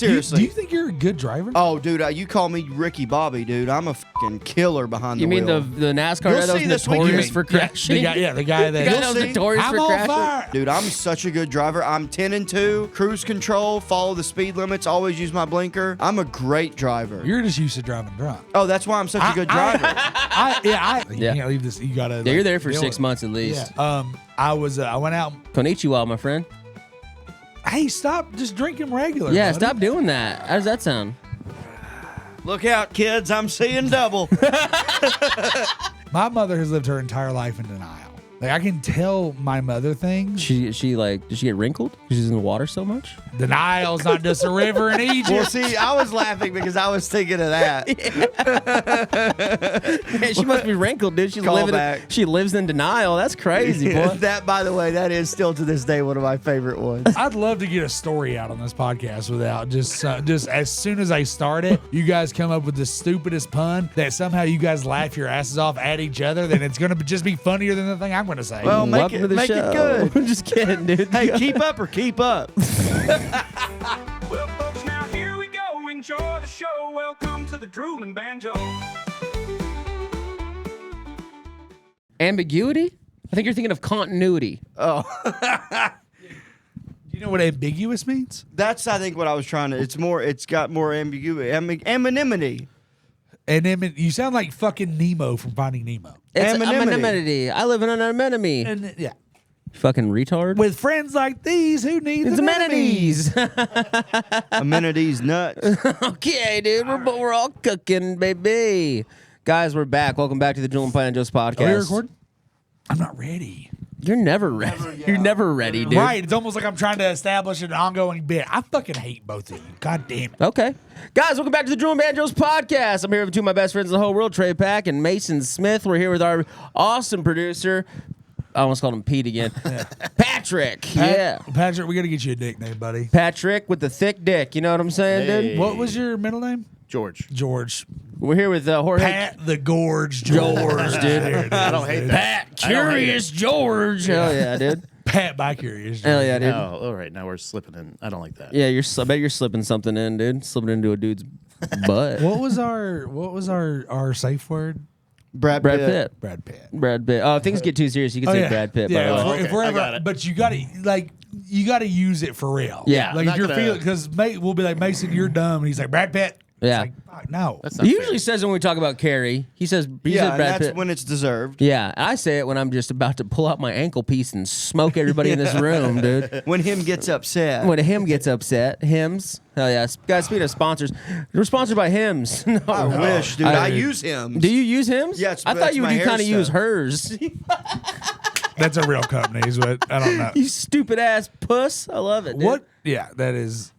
Seriously. Do you think you're a good driver? Oh, dude, you call me Ricky Bobby, dude. I'm a fucking killer behind the wheel. You mean the NASCAR You'll guy that see was this weekend. notorious for crashing? The guy that The guy that was see. notorious I'm for on crashing? fire. Dude, I'm such a good driver. I'm 10-2, cruise control, follow the speed limits, always use my blinker. I'm a great driver. You're just used to driving drunk. Oh, that's why I'm such a good driver. You Yeah. can't leave this. You gotta. Yeah, you're there for deal 6 with it. months at least. Yeah. I went out. Konnichiwa, my friend. Hey, stop just drinking regular. Yeah, buddy. stop doing that. How does that sound? Look out, kids. I'm seeing double. My mother has lived her entire life in denial. Like, I can tell my mother things. Did she get wrinkled? Because she's in the water so much? Denial's not just a river in Egypt. Well, see, I was laughing because I was thinking of that. Man, she must be wrinkled, dude. She lives in denial. That's crazy, boy. That, by the way, that is still to this day one of my favorite ones. I'd love to get a story out on this podcast without just as soon as I start it, you guys come up with the stupidest pun that somehow you guys laugh your asses off at each other. Then it's gonna just be funnier than the thing I'm gonna say. Well, make Welcome to the it show. good. I'm just kidding, dude. Hey, keep up or keep up. Well, folks, now here we go. Enjoy the show. Welcome to the Drooling Banjos. Ambiguity? I think you're thinking of continuity. Oh, Do you know what ambiguous means? that's I think what I was trying to. It's got more ambiguity. Anonymity. And then you sound like fucking Nemo from Finding Nemo. It's Anonymity. anonymity. I live in an anemone. And yeah, Fucking retard. with friends like these, who needs It's amenities? amenities. Amenities nuts. Okay, dude. We're all cooking, baby. Guys, we're back. Welcome back to the Drooling Banjos podcast. Are we recording? I'm not ready. You're never ready. You're never ready, dude. Right. It's almost like I'm trying to establish an ongoing bit. I fucking hate both of you. God damn it. Okay. Guys, welcome back to the Drooling Banjos podcast. I'm here with two of my best friends in the whole world, Trey Pack and Mason Smith. We're here with our awesome producer. I almost called him Pete again. Patrick. Patrick, we got to get you a nickname, buddy. Patrick with the thick dick. You know what I'm saying, dude? What was your middle name? George. George. We're here with Jorge. Pat the Gorge George, dude. I don't hate that. Pat Curious George. Hell yeah, dude. Pat by Curious. Hell yeah, dude. Oh, all right. Now we're slipping in. I don't like that. Yeah, I bet you're slipping something in, dude. Slipping into a dude's butt. What was our safe word? Brad Brad Pitt. Pitt. Brad Pitt. Brad Pitt. Oh, if things get too serious, you can say Brad Pitt. Yeah, by the way. if we're I ever, got it. but you gotta use it for real. Yeah. like I'm if you're not gonna- feeling because we'll be like Mason, you're dumb, and he's like Brad Pitt. Yeah. It's like, fuck, no. That's not He fair. usually says when we talk about Carrie, he says Yeah, and Brad that's Pitt. when it's deserved. Yeah, I say it when I'm just about to pull out my ankle piece and smoke everybody in this room, dude. When him gets upset. When him gets upset, Hims. Hell yeah. Guys, speaking of sponsors, we're sponsored by Hims. No. I wish, dude. I use him. Do you use Hims? Yeah, I thought that's you would my hair kind of use stuff. hers. That's a real company, is what I don't know. You stupid ass puss. I love it, dude. What? Yeah, that is.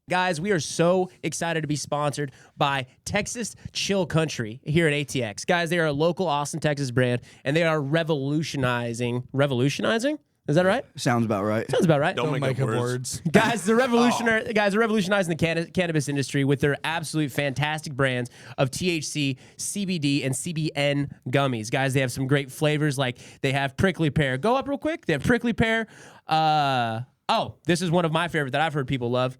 Guys, we are so excited to be sponsored by Texas Chill Country here at ATX. Guys, they are a local Austin, Texas brand, and they are revolutionizing? Is that right? Sounds about right. Sounds about right. Don't make up words. Guys, they're revolutionizing the cannabis industry with their absolute fantastic brands of THC, CBD, and CBN gummies. Guys, they have some great flavors like they have prickly pear. Go up real quick. They have prickly pear. This is one of my favorite that I've heard people love.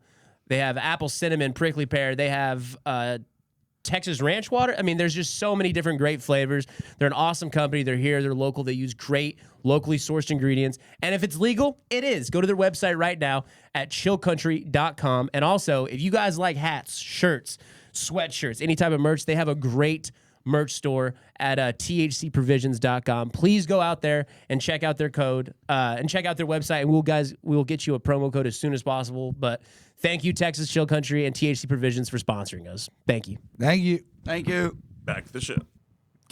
They have apple cinnamon prickly pear. They have Texas ranch water. I mean, there's just so many different great flavors. They're an awesome company. They're here. They're local. They use great locally sourced ingredients. And if it's legal, it is. Go to their website right now at chillcountry.com. And also, if you guys like hats, shirts, sweatshirts, any type of merch, they have a great merch store at thcprovisions.com. Please go out there and check out their code and check out their website. And we will get you a promo code as soon as possible. But thank you, Texas Chill Country and THC Provisions, for sponsoring us. Thank you. Thank you. Thank you. Back to the show.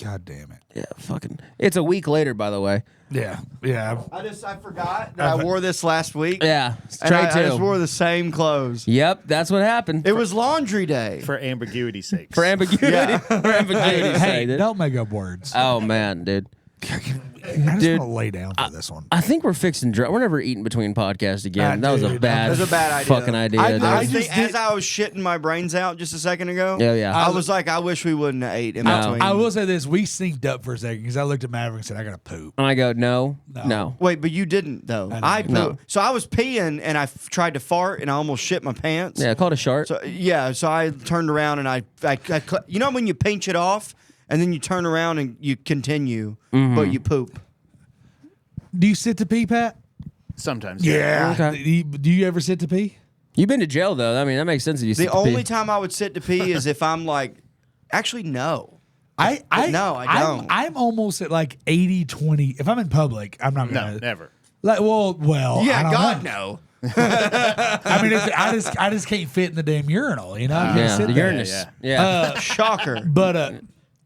God damn it. Yeah, fucking. It's a week later, by the way. Yeah. I forgot that I wore this last week. Yeah, And straight I just to. wore the same clothes. Yep, that's what happened. It was laundry day. For ambiguity's sake. For ambiguity. Yeah. For ambiguity's Hey, sake, dude. don't make up words. Oh man, dude. I just Dude, want to lay down for this one. I think we're fixing. We're never eating between podcasts again. That was a dude, bad. That was a bad idea. Fucking idea. I dude. As I was shitting my brains out just a second ago, Yeah. I was like, I wish we wouldn't have ate in between. I will say this: we synced up for a second because I looked at Maverick and said, "I gotta poop." And I go, no. Wait, but you didn't though. I pooped. No. So I was peeing and I tried to fart and I almost shit my pants. Yeah, I called a shark. So so I turned around and I you know when you pinch it off and then you turn around and you continue, but you poop. Do you sit to pee, Pat? Sometimes. Yeah. Okay. Do you ever sit to pee? You've been to jail though. I mean, that makes sense if you. The sit to only pee. time I would sit to pee is if I'm like, actually no. I No, I don't. I'm almost at like 80-20. If I'm in public, I'm not No, gonna. never. Like, well. Yeah, I don't God know. no. I mean, I just can't fit in the damn urinal. You know, I can't Yeah, sit the there. Uranus. Yeah. Shocker. But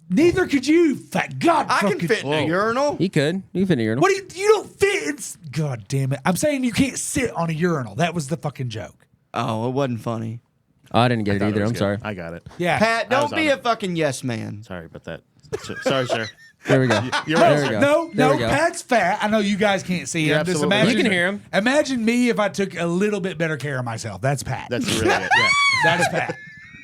neither could you. Fat God, I can fucking- fit in a urinal. He could. You fit in a urinal. What do you don't fit? It's God damn it. I'm saying you can't sit on a urinal. That was the fucking joke. Oh, it wasn't funny. Oh, I didn't get it Thought it either. was I'm good. sorry. I got it. Yeah. Pat, I don't was be on a it. fucking yes man. Sorry about that. Sorry, sir. There we go. You're There right. we go. No, There no, we go. Pat's fat. I know you guys can't see You're him. Just absolutely imagine right. You can hear him. Imagine me if I took a little bit better care of myself. That's Pat. That's really it. Yeah. That is Pat.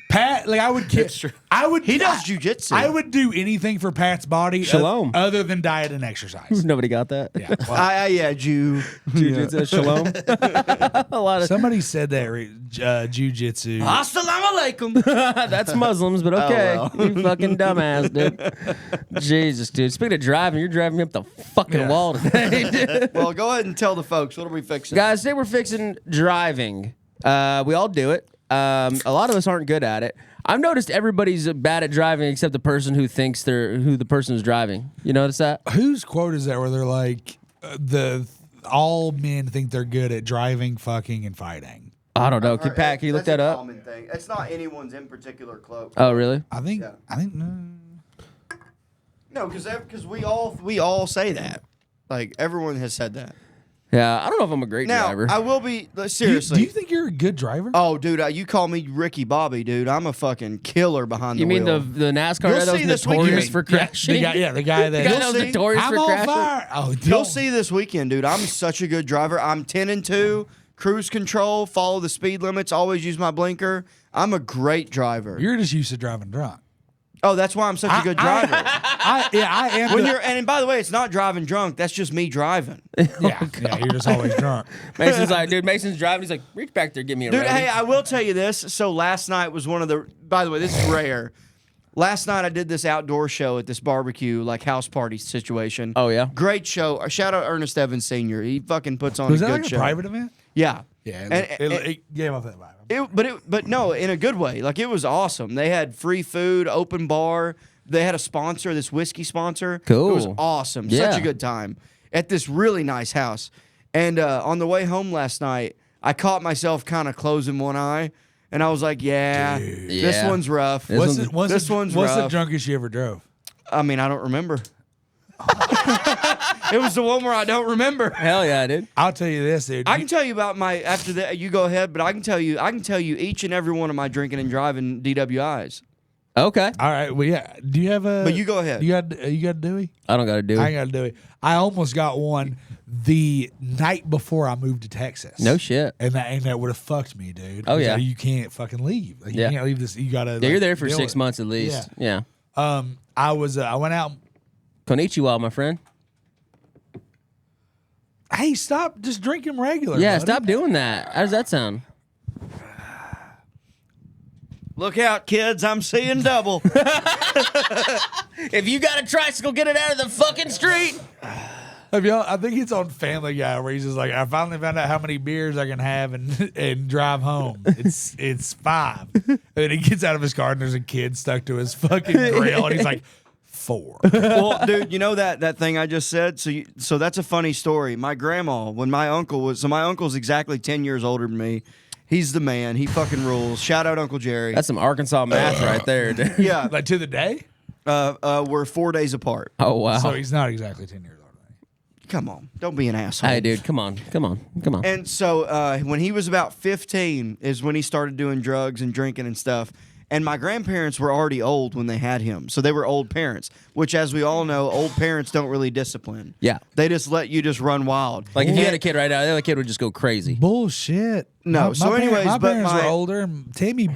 Pat, like I would kill. It's true. I would. He does jujitsu. I would do anything for Pat's body. Shalom. Other than diet and exercise. Nobody got that. Yeah. Well, Yeah, Jew. Jiu-jitsu, shalom. A lot of somebody said that jujitsu. Assalamu alaikum. that's Muslims, but okay. Oh, well. You fucking dumbass, dude. Jesus, dude. Speaking of driving, you're driving me up the fucking Yeah. wall today, dude. Well, go ahead and tell the folks what are we fixing. Guys, today we're fixing driving. We all do it. A lot of us aren't good at it. I've noticed everybody's bad at driving except the person who thinks who the person is driving. You notice that? Whose quote is that? Where they're like, all men think they're good at driving, fucking, and fighting. I don't know. Pat, can you look That's that a up? common thing. It's not anyone's in particular cloak. Oh, really? I think. Yeah. I think. No, because we all say that. Like everyone has said that. Yeah, I don't know if I'm a great Now driver. I will be Do seriously. you think you're a good driver? Oh, dude, you call me Ricky Bobby, dude. I'm a fucking killer behind You the mean wheel. the NASCAR You'll guy that see was this weekend. notorious for crashing? The guy that. The guy that You'll was see. notorious I'm for on crashing. fire. Oh, You'll don't- see this weekend, dude. I'm such a good driver. I'm 10-2, cruise control, follow the speed limits, always use my blinker. I'm a great driver. You're just used to driving drunk. Oh, that's why I'm such a good driver. I am. When you're and by the way, it's not driving drunk. That's just me driving. yeah, you're just always drunk. Mason's like, dude, Mason's driving. He's like, reach back there, give me a Dude, ride. hey, I will tell you this. So last night was one of the. By the way, this is rare. Last night I did this outdoor show at this barbecue, like house party situation. Oh, yeah? Great show. Shout out Ernest Evans Sr. He fucking puts on Was a that good like a show. private event? Yeah. Yeah, And- it gave off that vibe. But no, in a good way. Like it was awesome. They had free food, open bar. They had a sponsor, this whiskey sponsor. Cool. It was awesome. Yeah. Such a good time at this really nice house. And on the way home last night, I caught myself kind of closing one eye, and I was like, "Yeah, this Yeah. one's rough." This What's one's- the one's what's the rough. drunkest you ever drove? I mean, I don't remember. It was the one where I don't remember. Hell yeah, dude. I'll tell you this, dude. I can tell you about my after that. You go ahead, but I can tell you each and every one of my drinking and driving DWIs. Okay. All right. Well, yeah. Do you have a? But you go ahead. You got a Dewey? I don't got to do I it. ain't got a Dewey. I almost got one the night before I moved to Texas. No shit. And that would have fucked me, dude. Oh, yeah. You can't fucking leave. Like, you Yeah. can't leave this. You gotta. Yeah, you're like, there for deal 6 with it. months at least. Yeah. I was. I went out. Konnichiwa, my friend. Hey, stop just drinking regular. Yeah, buddy. stop doing that. How does that sound? Look out, kids! I'm seeing double. If you got a tricycle, get it out of the fucking street. Have y'all, I think it's on Family Guy where he's just like, I finally found out how many beers I can have and drive home. It's 5. And then he gets out of his car and there's a kid stuck to his fucking grill and he's like, 4. Well, dude, you know that thing I just said. So that's a funny story. My grandma, when my uncle's exactly 10 years older than me. He's the man. He fucking rules. Shout out Uncle Jerry. That's some Arkansas math right there, dude. yeah. Like to the day? We're 4 days apart. Oh wow. So he's not exactly 10 years older than me. Come on, don't be an asshole. Hey, dude, come on. And so when he was about 15 is when he started doing drugs and drinking and stuff. And my grandparents were already old when they had him. So they were old parents, which, as we all know, old parents don't really discipline. Yeah. They just let you just run wild. Like if you And- had a kid right now, the other kid would just go crazy. Bullshit. No, so anyways, my but parents my- were older, and Tammy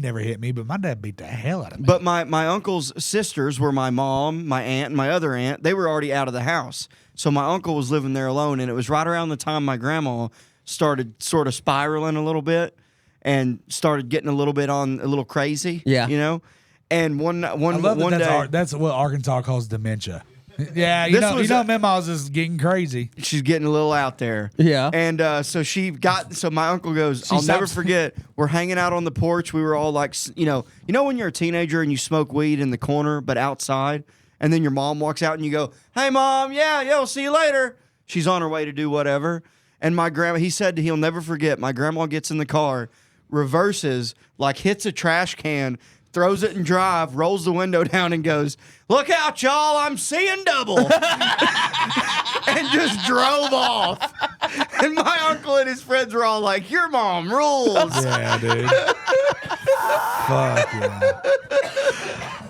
never hit me, but my dad beat the hell out of me. But my uncle's sisters were my mom, my aunt, and my other aunt. They were already out of the house. So my uncle was living there alone, and it was right around the time my grandma started sort of spiraling a little bit and started getting a little crazy. Yeah. You know? And one I love one that day that's what Arkansas calls dementia. Yeah, you This know, was Mema's is getting crazy. she's getting a little out there. Yeah. And so my uncle goes, I'll never forget, we're hanging out on the porch. We were all like, you know when you're a teenager and you smoke weed in the corner, but outside, and then your mom walks out and you go, hey, Mom, yeah, we'll see you later. She's on her way to do whatever. And my grandma, he said he'll never forget, my grandma gets in the car, reverses, like hits a trash can, throws it in drive, rolls the window down and goes, look out, y'all, I'm seeing double. And just drove off. And my uncle and his friends were all like, your mom rules. Yeah, dude. Fuck yeah.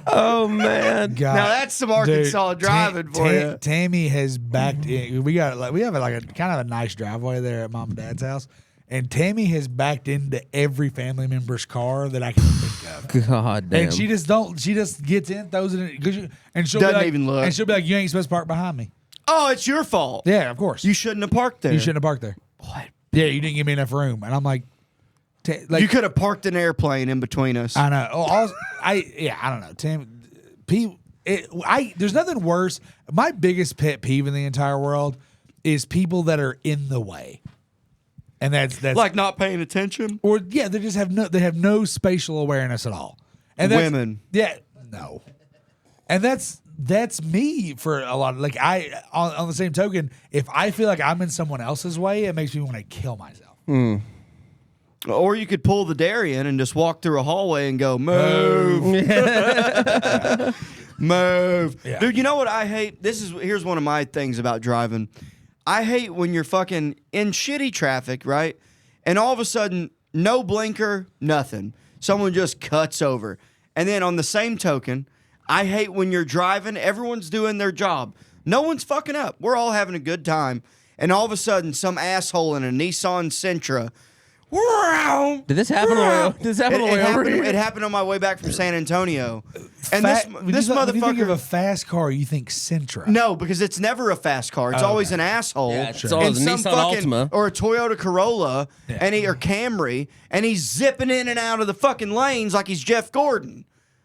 Oh man. God. Now that's some Arkansas driving for you. Tammy has backed in. We have a kind of a nice driveway there at Mom and Dad's house, and Tammy has backed into every family member's car that I can think of. God damn. And she just gets in, throws it in, and she'll Doesn't be like, even look. And she'll be like, "You ain't supposed to park behind me." Oh, it's your fault. Yeah, of course. You shouldn't have parked there. You shouldn't have parked there. What? Yeah, you didn't give me enough room, and I'm like, like You could have parked an airplane in between us. I know. I don't know. Tim, there's nothing worse. My biggest pet peeve in the entire world is people that are in the way, and that's like not paying attention. or yeah, they just have no spatial awareness at all. And that's, Women. yeah, no, and that's me for a lot. Like on the same token, if I feel like I'm in someone else's way, it makes me want to kill myself. Or you could pull the Darien and just walk through a hallway and go, move. Move. Yeah. Dude, you know what I hate? Here's one of my things about driving. I hate when you're fucking in shitty traffic, right? And all of a sudden, no blinker, nothing. Someone just cuts over. And then on the same token, I hate when you're driving, everyone's doing their job. No one's fucking up. We're all having a good time. And all of a sudden, some asshole in a Nissan Sentra. Did this happen on the way over here? It happened on my way back from San Antonio. And When this you think of motherfucker. a fast car, you think Sentra. No, because it's never a fast car. It's always an asshole. Yeah, it's in always a some Nissan fucking- Altima. or a Toyota Corolla Yeah. or Camry, and he's zipping in and out of the fucking lanes like he's Jeff Gordon.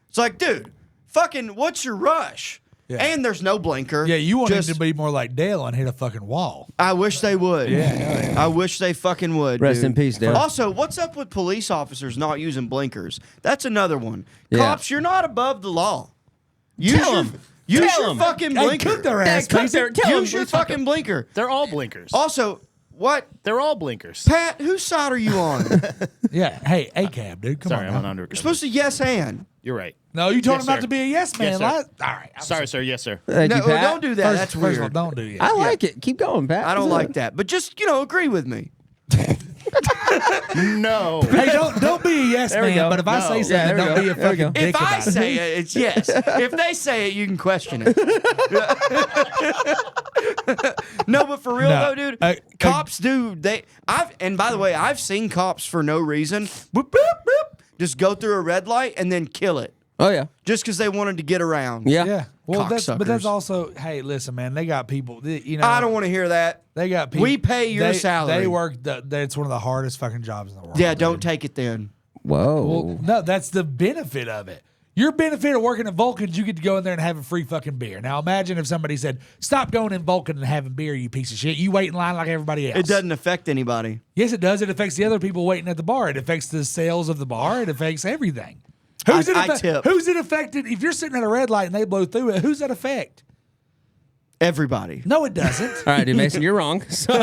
It's like, dude, fucking, what's your rush? Yeah. And there's no blinker. Yeah, you want him Just- to be more like Dale and hit a fucking wall. I wish they would. Yeah. I wish they fucking would. Rest dude. in peace, Dale. Also, what's up with police officers not using blinkers? That's another one. Yeah. Cops, you're not above the law. Use Tell your, 'em. Use Tell your 'em. fucking Hey, blinker. cook their ass, cook Mason. their- tell 'em. Use your fucking blinker. They're all blinkers. Also, what? They're all blinkers. Pat, whose side are you on? Yeah. Hey, A-cab, dude. Come Sorry, on. I'm now. on undercover. You're supposed to yes and. You're right. No, you told Yes, him not sir. to be a yes man. Yes, sir. All right. Sorry, sir. Yes, sir. Thank No, you, Pat. don't do that. That's First weird. of all, don't do yes. I like it. Keep going, Pat. I don't like that. But just, agree with me. No. Hey, don't be a yes There we man. go. But if I No. say Yeah, something, there we don't go. be a There we go. fucking dick If I about it. say it, it's yes. If they say it, you can question it. No, but for real No. though, dude, cops do. And by the way, I've seen cops for no reason. Boop, boop, boop, just go through a red light and then kill it. Oh yeah. Just because they wanted to get around. Yeah. Yeah. Well, but that's Cocksuckers. also. Hey, listen, man. They got people. You know. I don't want to hear that. They got people. We pay your salary. They work. It's one of the hardest fucking jobs in the world. Yeah, don't dude. take it then. Whoa. Well, no, that's the benefit of it. Your benefit of working at Vulcan's, you get to go in there and have a free fucking beer. Now imagine if somebody said, "Stop going in Vulcan and having beer, you piece of shit. You wait in line like everybody else." It doesn't affect anybody. Yes, it does. It affects the other people waiting at the bar. It affects the sales of the bar. It affects everything. I tip. Who's it affected? If you're sitting at a red light and they blow through it, who's that affect? Everybody. No, it doesn't. All right, dude, Mason, you're wrong. So,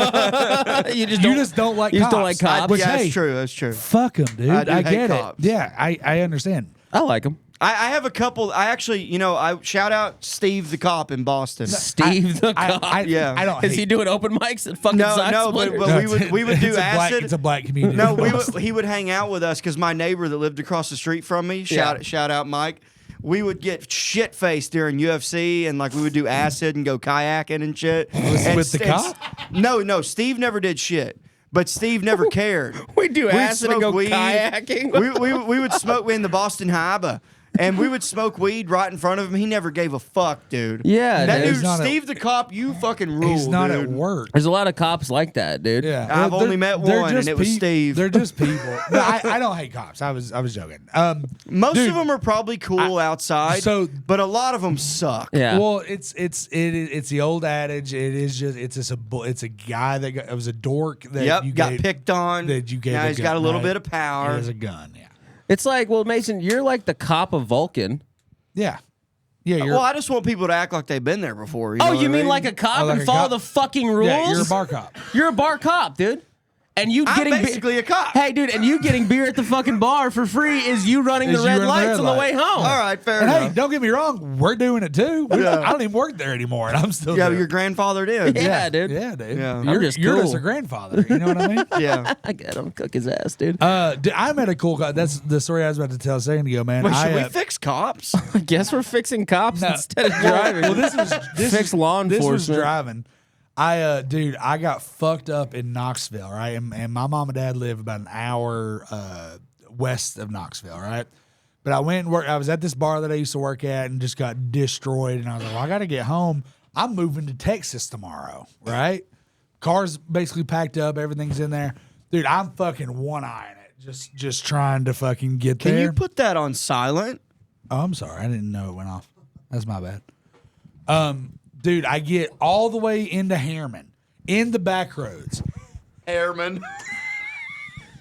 you just don't like you just cops. don't like cops. Which, Yeah, hey, that's true. That's true. Fuck them, dude. I do I hate get cops. it. Yeah, I understand. I like him. I have a couple. I actually, I shout out Steve the cop in Boston. Steve the cop. Yeah. I don't. Is he doing open mics at fucking No, Side no, Splitters? but we would do it's acid. It's a black community. No, he would hang out with us because my neighbor that lived across the street from me, shout out Mike. We would get shit faced during UFC and like we would do acid and go kayaking and shit. With the cop? No, Steve never did shit. But Steve never cared. We do We'd acid and smoke go weed. kayaking. We would smoke in the Boston Harbor. And we would smoke weed right in front of him. He never gave a fuck, dude. Yeah, that dude. dude, Steve the cop, you fucking rule. He's not dude. at work. There's a lot of cops like that, dude. Yeah, I've only met they're one, just and it was Steve. They're just people. No, I don't hate cops. I was joking. Most dude, of them are probably cool outside, but a lot of them suck. Yeah. Well, it's the old adage. It is just it's a guy that it was a dork that you got picked on. That you gave. Now he's got a little right? bit of power. He has a gun. Yeah. It's like, well, Mason, you're like the cop of Vulcan. Yeah. Yeah. You're, Well, I just want people to act like they've been there before. Oh, know you what I mean like a cop Oh, like and a follow cop? the fucking rules? yeah, you're a bar cop. You're a bar cop, dude. And you I'm getting basically a cop. Hey, dude, and you getting beer at the fucking bar for free is you running the Is you red running the lights red on the light. way home. All right, fair And enough. hey, don't get me wrong, we're doing it too. I don't even work there anymore, and I'm still Yeah, doing your it. grandfather did. Yeah, dude. Yeah, dude. Yeah. You're, I'm just you're cool. just a grandfather. You know what I mean? Yeah. I get him, cook his ass, dude. I met a cool guy. That's the story I was about to tell a second ago, man. Wait, should I, we fix cops? I guess we're fixing cops instead of driving. Well, this Fix law This was enforcement. driving. Dude, I got fucked up in Knoxville, right? And my mom and dad live about an hour west of Knoxville, right? But I went and worked. I was at this bar that I used to work at and just got destroyed. And I was like, well, I got to get home. I'm moving to Texas tomorrow, right? Car's basically packed up. Everything's in there. Dude, I'm fucking one-eyeing it. Just trying to fucking get Can there. you put that on silent? Oh, I'm sorry. I didn't know it went off. That's my bad. Dude, I get all the way into Harriman in the back roads. Airman.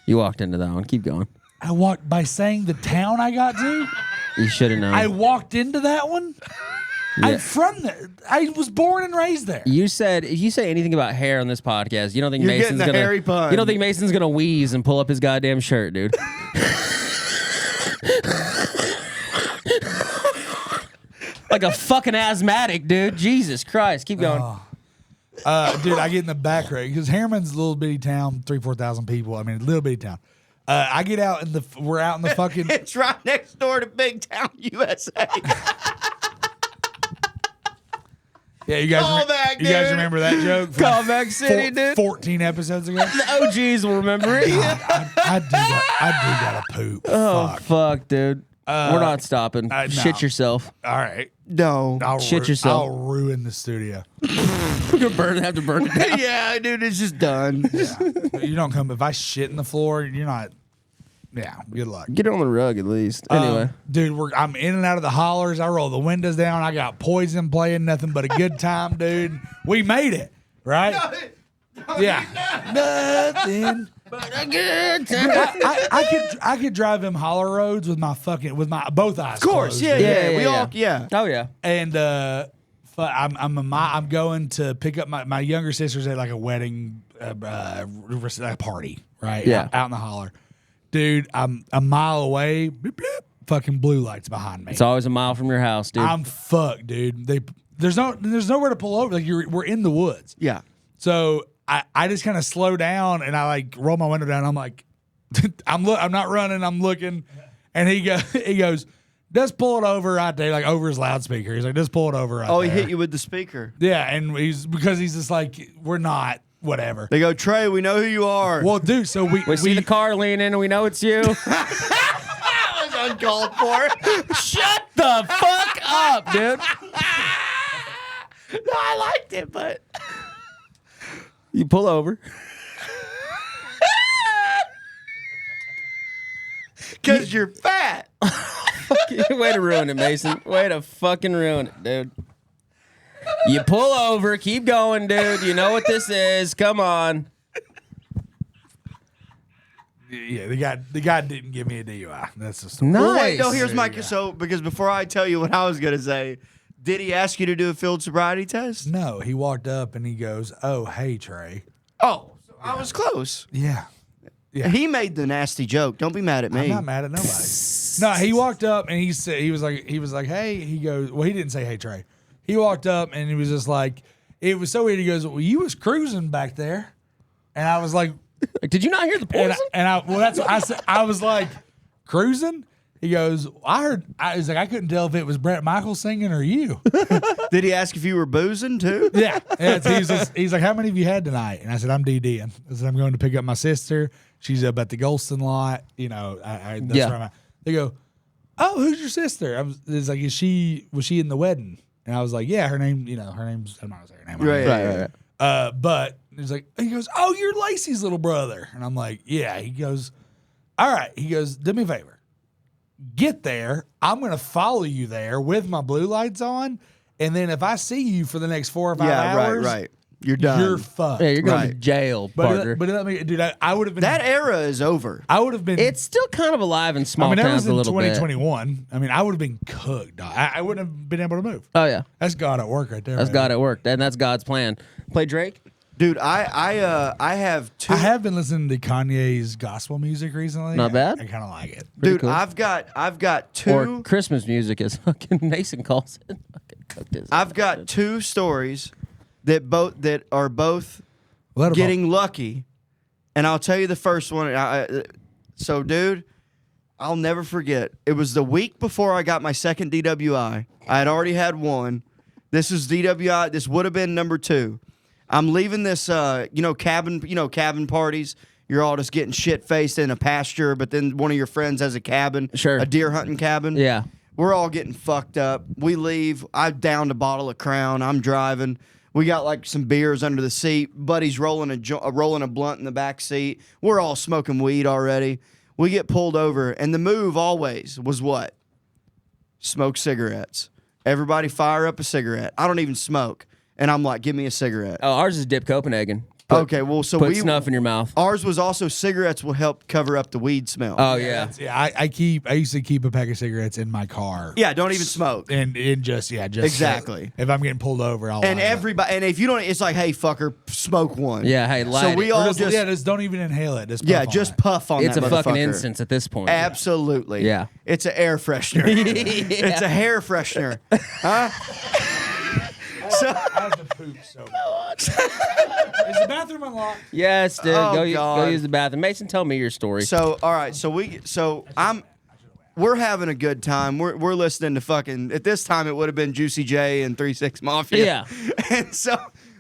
You walked into that one. Keep going. I walked by saying the town I got to. You should have known. I walked into that one. I'm from there. I was born and raised there. You said if you say anything about hair on this podcast, you don't think You're Mason's getting the gonna. hairy pun. You don't think Mason's gonna wheeze and pull up his goddamn shirt, dude. Like a fucking asthmatic, dude. Jesus Christ. Keep going. Dude, I get in the back road because Harriman's a little bitty town, 3,000-4,000 people. I mean, a little bitty town. I get out in the. We're out in the fucking. It's right next door to Big Town, USA. Yeah, you guys. Callback, You guys dude. remember that joke? from Callback City, dude. 14 episodes ago. The OGs will remember it. I do gotta poop. Oh, Fuck. fuck, dude. We're not stopping. no. Shit yourself. All right. No. I'll Shit yourself. I'll ruin the studio. You're gonna have to burn it down. Yeah, dude, it's just done. You don't come. If I shit in the floor, you're not. Yeah, good luck. Get on the rug at least. Anyway. Dude, I'm in and out of the hollers. I roll the windows down. I got Poison playing, nothing but a good time, dude. We made it, right? Yeah, nothing. But a good time. I could drive them holler roads with my both eyes. Of course, closed, yeah, dude. yeah. Yeah, We yeah, all, yeah. Oh yeah. And I'm going to pick up my younger sister's at like a wedding party, right? Yeah. out in the holler. Dude, I'm a mile away. Bloop, bloop, fucking blue lights behind me. It's always a mile from your house, dude. I'm fucked, dude. There's nowhere to pull over. Like we're in the woods. Yeah. So I just kind of slow down and I like roll my window down. I'm like, I'm not running. I'm looking, and he goes, just pull it over right there, like over his loudspeaker. He's like, just pull it over right there. Oh, he hit you with the speaker. Yeah, and he's just like, we're not whatever. They go, Trey, we know who you are. Well, dude, so we see the car leaning and we know it's you. That was uncalled for. Shut the fuck up, dude. No, I liked it, but You pull over. because you're fat. Way to ruin it, Mason. Way to fucking ruin it, dude. You pull over, keep going, dude. You know what this is. Come on. Yeah, the guy didn't give me a DUI. That's the story. Nice. Well, wait, no, here's my so because before I tell you what I was gonna say, did he ask you to do a field sobriety test? No, he walked up and he goes, "Oh, hey, Trey." Oh, so I was close. Yeah. Yeah. He made the nasty joke. Don't be mad at me. I'm not mad at nobody. No, he walked up and he said he was like, hey, he goes, well, he didn't say hey Trey. He walked up and he was just like, it was so weird. He goes, well, you was cruising back there, and I was like, Did you not hear the poison? well, that's what I said. I was like, cruising. He goes, I was like, I couldn't tell if it was Brett Michaels singing or you. Did he ask if you were boozing too? Yeah. He's like, how many have you had tonight? And I said, I'm DDing. I said, I'm going to pick up my sister. She's up at the Golston lot. You know, that's where I'm at. They go, oh, who's your sister? It's like, was she in the wedding? And I was like, yeah, her name's, I'm not going to say her name. Right. But he goes, oh, you're Lacey's little brother. And I'm like, yeah. He goes, all right. He goes, do me a favor. Get there. I'm going to follow you there with my blue lights on. And then if I see you for the next 4 or 5 hours, right. You're done. You're fucked. Yeah, you're going to Right. jail, partner. But let me, dude, I would have been. That era is over. I would have been. It's still kind of alive in small that towns was in a little bit. 2021. I mean, I would have been cooked. Dog. I wouldn't have been able to move. Oh yeah, That's God at work right there. that's man. God at work, and that's God's plan. Play Drake. Dude, I have two. I have been listening to Kanye's gospel music recently. Not bad. I kind of like it. Dude, cool. I've got two. Or Christmas music, as fucking Mason calls it. Fucking cooked his I've got two stories that are both Let 'em getting lucky, and I'll tell you the first one. So, dude, I'll never forget. It was the week before I got my second DWI. I had already had one. This is DWI. This would have been number 2. I'm leaving this, cabin parties. You're all just getting shit faced in a pasture, but then one of your friends has a cabin, Sure. a deer hunting cabin. Yeah. We're all getting fucked up. We leave. I downed a bottle of Crown. I'm driving. We got like some beers under the seat. Buddy's rolling a blunt in the back seat. We're all smoking weed already. We get pulled over, and the move always was what? Smoke cigarettes. Everybody fire up a cigarette. I don't even smoke. And I'm like, give me a cigarette. Oh, ours is Dip Copenhagen. Okay, well, so Put snuff in your mouth. Ours was also cigarettes will help cover up the weed smell. Oh yeah. I used to keep a pack of cigarettes in my car. Yeah, don't even smoke. And just Exactly. If I'm getting pulled over, I'll And light up. everybody, and if you don't, it's like, hey, fucker, smoke one. Yeah, hey, light So we it. all Or just don't even inhale it. Just puff on just it. puff on It's that a fucking motherfucker. incense at this point. Absolutely. Yeah. It's an air freshener. It's a hair freshener. Huh? I have to poop so much. Is the bathroom unlocked? Yes, dude. Oh, go God. use the bathroom. Mason, tell me your story. So all right, we're having a good time. We're listening to fucking, at this time it would have been Juicy J and 3-6 Mafia. Yeah. And so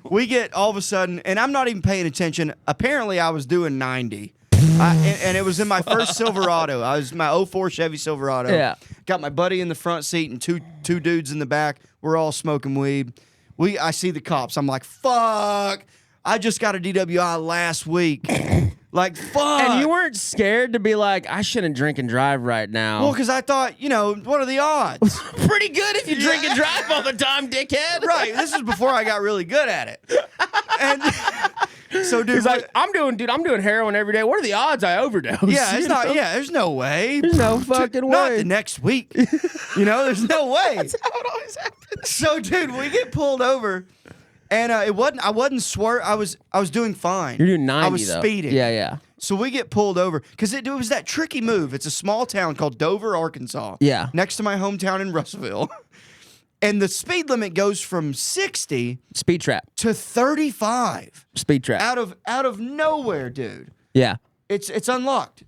we get all of a sudden, and I'm not even paying attention. Apparently I was doing 90. And it was in my first Silverado. I was my 04 Chevy Silverado. Yeah. Got my buddy in the front seat and two dudes in the back. We're all smoking weed. I see the cops. I'm like, fuck. I just got a DWI last week. Like, fuck. And you weren't scared to be like, I shouldn't drink and drive right now. Well, because I thought, what are the odds? pretty good if you drink and drive all the time, dickhead. Right. This is before I got really good at it. And so, dude, He's like, I'm doing heroin every day. What are the odds I overdose? yeah, it's You not. know? Yeah, there's no way. There's no fucking Not way. the next week. There's no way. That's how it always happens. So, dude, we get pulled over, and I wasn't swerve. I was doing fine. You're doing 90, I was though. speeding. Yeah. So we get pulled over because it was that tricky move. It's a small town called Dover, Arkansas. Yeah. Next to my hometown in Russellville. And the speed limit goes from 60 Speed trap. to 35 Speed trap. out of nowhere, dude. Yeah. It's unlocked.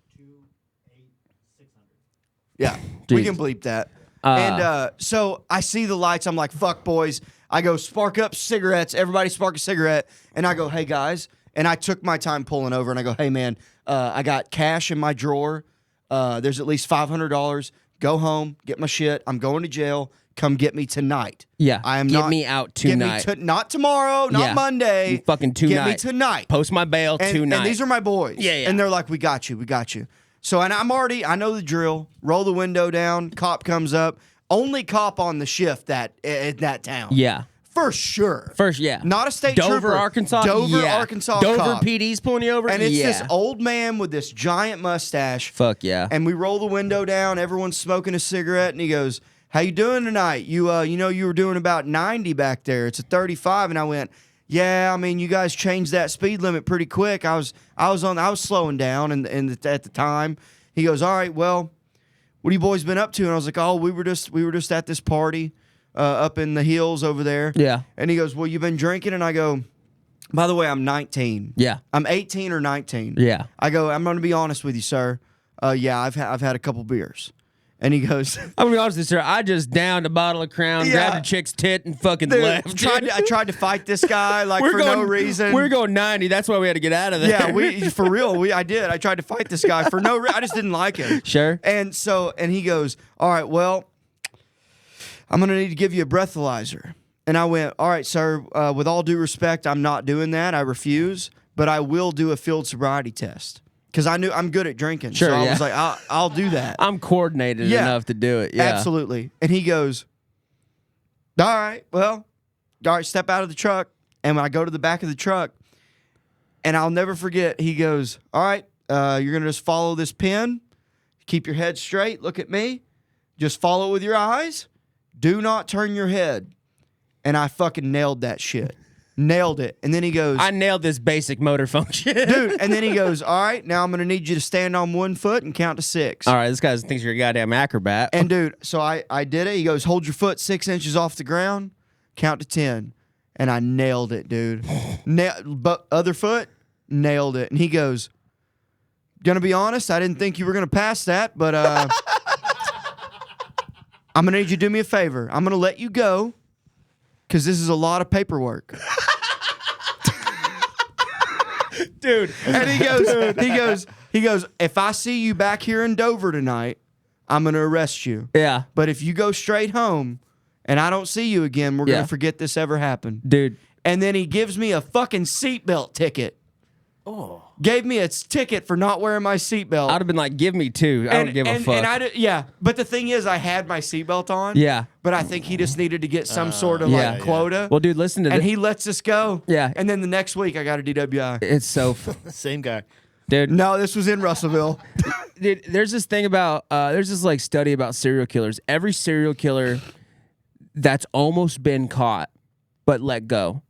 Yeah, we Jesus. can bleep that. And so I see the lights. I'm like, fuck, boys. I go, spark up cigarettes. Everybody spark a cigarette. And I go, hey, guys. And I took my time pulling over. And I go, hey, man, I got cash in my drawer. There's at least $500. Go home. Get my shit. I'm going to jail. Come get me tonight. Yeah. I am Get not, me out get me tonight. not tomorrow. Not Yeah. Monday. Fucking tonight. Get me tonight. Post my bail tonight. And these are my boys. Yeah. And they're like, we got you. So, and I know the drill. Roll the window down. Cop comes up. Only cop on the shift in that town. Yeah. For sure. First, yeah. Not a state Dover, trooper. Arkansas. Dover, Yeah. Arkansas Dover cop. PD's pulling you over. And it's yeah. this old man with this giant mustache. Fuck yeah. And we roll the window down. Everyone's smoking a cigarette. And he goes, how you doing tonight? You were doing about 90 back there. It's a 35. And I went, yeah, I mean, you guys changed that speed limit pretty quick. I was slowing down at the time. He goes, all right, well, what have you boys been up to? And I was like, oh, we were just at this party up in the hills over there. Yeah. And he goes, well, you've been drinking? And I go, by the way, I'm 19. Yeah. I'm 18 or 19. Yeah. I go, I'm going to be honest with you, sir. Yeah, I've had a couple beers. And he goes, I'm gonna be honest with you, sir. I just downed a bottle of Crown, Yeah. grabbed a chick's tit, and fucking dude, left. I tried to fight this guy like for no reason. We're going 90. That's why we had to get out of there. Yeah, for real. I did. I tried to fight this guy for no reason. I just didn't like him. Sure. And he goes, all right, well, I'm going to need to give you a breathalyzer. And I went, all right, sir, with all due respect, I'm not doing that. I refuse, but I will do a field sobriety test. Because I knew I'm good at drinking. Sure, so I yeah. was like, I'll do that. I'm coordinated Yeah. enough to do it. Yeah. Absolutely. And he goes, all right, well, all right, step out of the truck. And when I go to the back of the truck, and I'll never forget, he goes, all right, you're going to just follow this pin. Keep your head straight. Look at me. Just follow it with your eyes. Do not turn your head. And I fucking nailed that shit. Nailed it. And then he goes, I nailed this basic motor function. dude. And then he goes, all right, now I'm going to need you to stand on one foot and count to 6. All right, this guy thinks you're a goddamn acrobat. And dude, so I did it. He goes, hold your foot 6 inches off the ground, count to 10. And I nailed it, dude. But other foot, nailed it. And he goes, gonna be honest, I didn't think you were gonna pass that, but I'm gonna need you to do me a favor. I'm gonna let you go because this is a lot of paperwork. dude. And he goes, if I see you back here in Dover tonight, I'm gonna arrest you. Yeah. But if you go straight home and I don't see you again, we're Yeah. gonna forget this ever happened. Dude. And then he gives me a fucking seatbelt ticket. Gave me a ticket for not wearing my seatbelt. I'd have been like, give me 2. I don't give a fuck. Yeah, but the thing is, I had my seatbelt on. Yeah. But I think he just needed to get some sort of yeah. like quota. Well, dude, listen to and this. he lets us go. Yeah. And then the next week, I got a DWI. It's so, Same guy. dude. No, this was in Russellville. Dude, there's this thing about there's this like study about serial killers. Every serial killer that's almost been caught but let go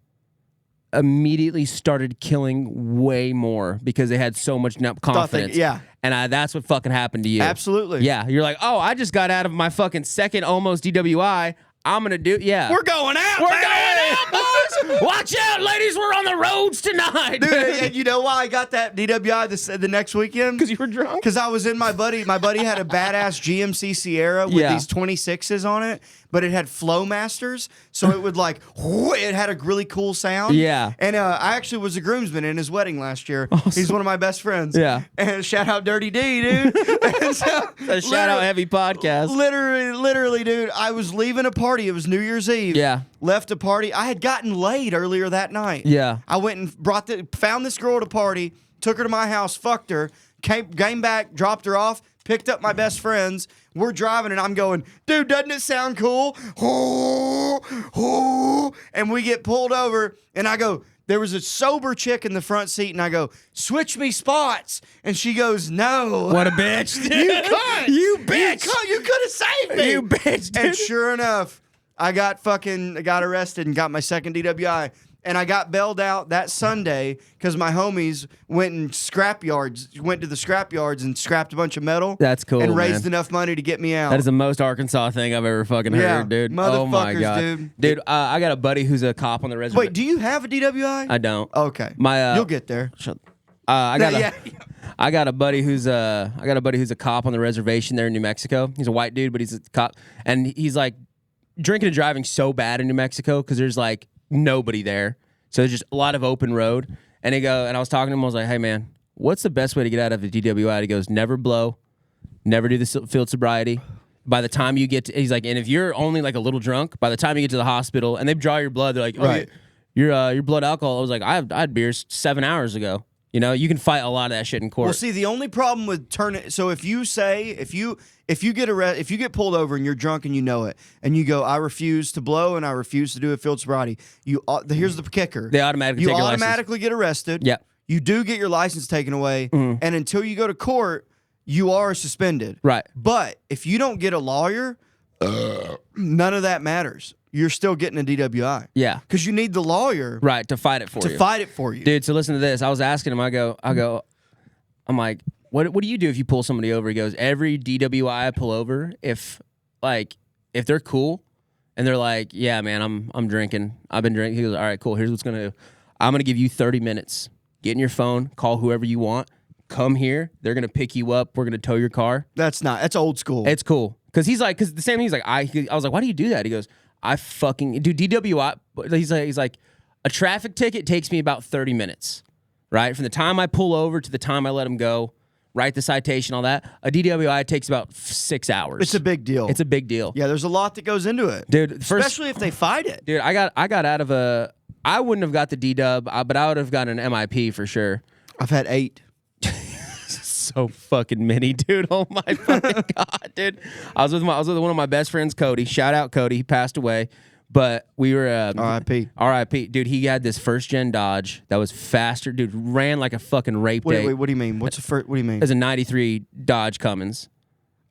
immediately started killing way more because they had so much confidence. Yeah. And that's what fucking happened to you. Absolutely. Yeah. You're like, oh, I just got out of my fucking second almost DWI. I'm gonna do We're going out. We're baby! going out, boys. Watch out, ladies. We're on the roads tonight. Dude, and you know why I got that DWI the next weekend? Because you were drunk. Because I was in my buddy had a badass GMC Sierra with Yeah. these 26s on it, but it had Flowmasters, so it would like, it had a really cool sound. Yeah. And I actually was a groomsman in his wedding last year. He's one of my best friends. Yeah. And shout out Dirty D, dude. And so, A shout out heavy podcast. Literally, dude, I was leaving a party. It was New Year's Eve. Yeah. Left a party. I had gotten laid earlier that night. Yeah. I went and found this girl at a party, took her to my house, fucked her, came back, dropped her off, picked up my best friends. We're driving and I'm going, dude, doesn't it sound cool? And we get pulled over and I go, there was a sober chick in the front seat and I go, switch me spots. And she goes, no. What a bitch. You cunt. You bitch. You could have saved me. You bitch, dude. And sure enough, I got arrested and got my second DWI. And I got bailed out that Sunday because my homies went to the scrapyards and scrapped a bunch of metal. That's cool, And raised man. enough money to get me out. That is the most Arkansas thing I've ever fucking Yeah, heard, dude. Oh my motherfuckers, god, dude. I got a buddy who's a cop on the reservation. Wait, do you have a DWI? I don't. Okay. You'll get there. I got Yeah. I got a buddy who's a cop on the reservation there in New Mexico. He's a white dude, but he's a cop, and he's like drinking and driving so bad in New Mexico because there's like nobody there, so there's just a lot of open road. And I was talking to him. I was like, hey man, what's the best way to get out of a DWI? He goes, never blow, never do the field sobriety. By the time you get to, he's like, and if you're only like a little drunk, by the time you get to the hospital and they draw your blood, they're like, oh, Right. your blood alcohol. I was like, I had beers 7 hours ago. You know, you can fight a lot of that shit in court. Well, see, the only problem with so if you get pulled over and you're drunk and you know it, and you go, I refuse to blow and I refuse to do a field sobriety, here's the kicker. They automatically take your license. automatically get arrested. Yeah. You do get your license taken away, and until you go to court, you are suspended. Right. But if you don't get a lawyer, none of that matters. You're still getting a DWI. Yeah. Because you need the lawyer Right, to fight it for you. to fight it for you. Dude, so listen to this. I was asking him, I'm like, what do you do if you pull somebody over? He goes, every DWI I pull over, if they're cool and they're like, yeah, man, I'm drinking. I've been drinking. He goes, all right, cool. Here's what's gonna do. I'm gonna give you 30 minutes. Get in your phone, call whoever you want. Come here. They're gonna pick you up. We're gonna tow your car. That's old school. It's cool. Cause he's like, the same. He's like, I was like, why do you do that? He goes, I fucking do DWI. He's like, a traffic ticket takes me about 30 minutes, right? From the time I pull over to the time I let him go, write the citation, all that. A DWI takes about 6 hours. It's a big deal. It's a big deal. Yeah, there's a lot that goes into it, dude. Especially if they fight it. Dude, I got out of I wouldn't have got the DW, but I would have gotten an MIP for sure. I've had 8. So fucking many, dude. Oh my fucking god, dude. I was with one of my best friends, Cody. Shout out Cody. He passed away, but we were R.I.P. Dude, he had this first gen Dodge that was faster, dude. Ran like a fucking rape day. Wait, what do you mean? What's the first? What do you mean? It was a '93 Dodge Cummins.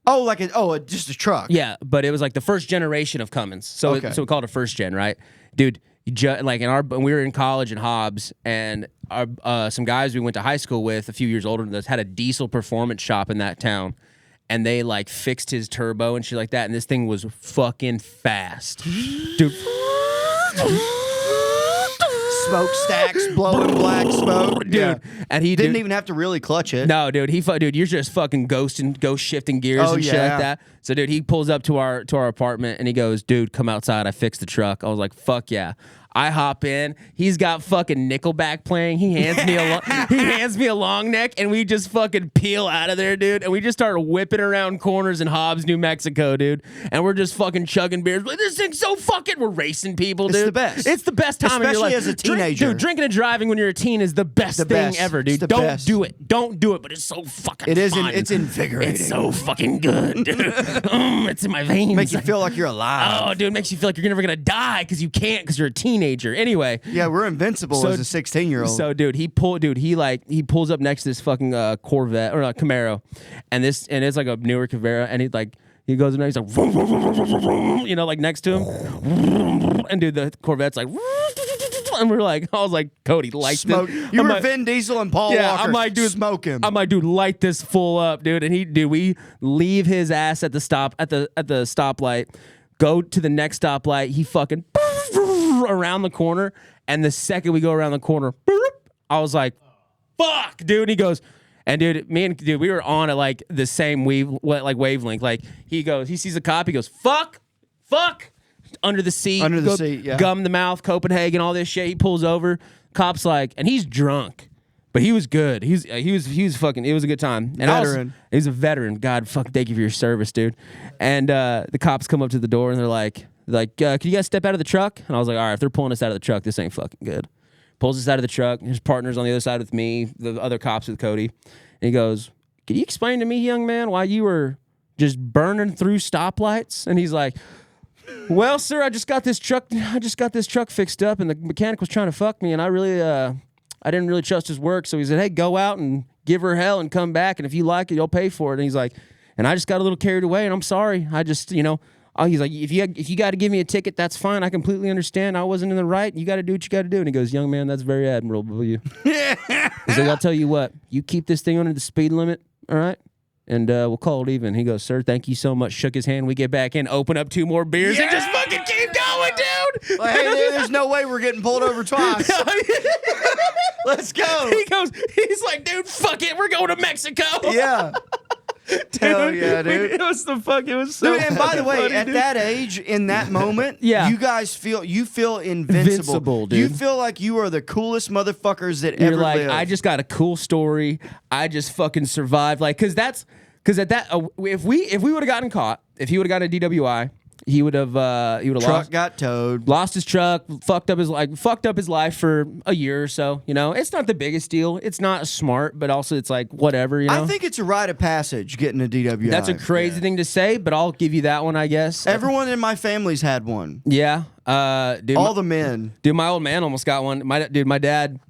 Oh, just a truck. Yeah, but it was like the first generation of Cummins. So Okay. so we called it first gen, right, dude? Like we were in college in Hobbs, and some guys we went to high school with a few years older than us had a diesel performance shop in that town, and they like fixed his turbo and shit like that, and this thing was fucking fast, dude. Smokestacks blowing black smoke, dude. Yeah. And he didn't even have to really clutch it. No, dude. Dude, you're just fucking ghost shifting gears and shit like that. So, dude, he pulls up to our apartment and he goes, "Dude, come outside. I fixed the truck." I was like, "Fuck yeah." I hop in. He's got fucking Nickelback playing. He hands me a long neck, and we just fucking peel out of there, dude. And we just start whipping around corners in Hobbs, New Mexico, dude. And we're just fucking chugging beers. Like, this thing's so fucking. We're racing people, dude. It's the best. It's the best time of your life. Especially as a teenager. Dude, drinking and driving when you're a teen is the best thing ever, dude. Don't do it. Don't do it. But it's so fucking. It is. Fun. It's invigorating. It's so fucking good, dude. It's in my veins. Make you feel like you're alive. Oh, dude, it makes you feel like you're never gonna die because you can't because you're a teenager. Anyway. Yeah, we're invincible as a 16-year-old. So, dude, he pulls up next to this fucking Corvette or a Camaro, and it's like a newer Camaro, and he goes in there, he's like, vroom, vroom, vroom, vroom, vroom, you know, like next to him, and dude, the Corvette's like, and I was like, Cody, light Smoke. this. You were Vin Diesel and Paul Walker. I'm like, dude, smoke him. I'm like, dude, light this full up, dude. And we leave his ass at the stoplight, go to the next stoplight. He fucking around the corner, and the second we go around the corner, I was like, fuck, dude. And he goes, and dude, we were on at like the same wavelength. Like he sees a cop, he goes, fuck, under the seat, yeah. Gum the mouth, Copenhagen, all this shit. He pulls over, cop's like, and he's drunk. But he was good. He was fucking. It was a good time. And veteran. He's a veteran. God, fuck, thank you for your service, dude. And the cops come up to the door and they're like, can you guys step out of the truck? And I was like, all right, if they're pulling us out of the truck, this ain't fucking good. Pulls us out of the truck. His partner's on the other side with me, the other cops with Cody. And he goes, can you explain to me, young man, why you were just burning through stoplights? And he's like, well, sir, I just got this truck fixed up, and the mechanic was trying to fuck me, and I didn't really trust his work. So he said, hey, go out and give her hell and come back, and if you like it, you'll pay for it. And he's like, and I just got a little carried away, and I'm sorry. I just, he's like, if you got to give me a ticket, that's fine. I completely understand. I wasn't in the right. You got to do what you got to do. And he goes, young man, that's very admirable of you. He's like, I'll tell you what, you keep this thing under the speed limit, all right? And we'll call it even. He goes, sir, thank you so much. Shook his hand. We get back in, open up 2 more beers, and just fucking keep going, dude. Like, hey, there's no way we're getting pulled over twice. Let's go. He's like, dude, fuck it. We're going to Mexico. Yeah. Hell yeah, dude. It was so Dude, and by the way, funny, at dude. that age, in that moment, Yeah. you guys feel invincible. Invincible, dude. You feel like you are the coolest motherfuckers that You're ever like, lived. I just got a cool story. I just fucking survived. Like, because at that, if we would have gotten caught, if he would have gotten a DWI, he would have Truck got towed. lost his truck, fucked up his life for a year or so. It's not the biggest deal. It's not smart, but also it's like whatever. I think it's a rite of passage getting a DWI. that's a crazy thing to say, but I'll give you that one, I guess. Everyone in my family's had one. Yeah. Dude, All the men. Dude, my old man almost got one. My dad,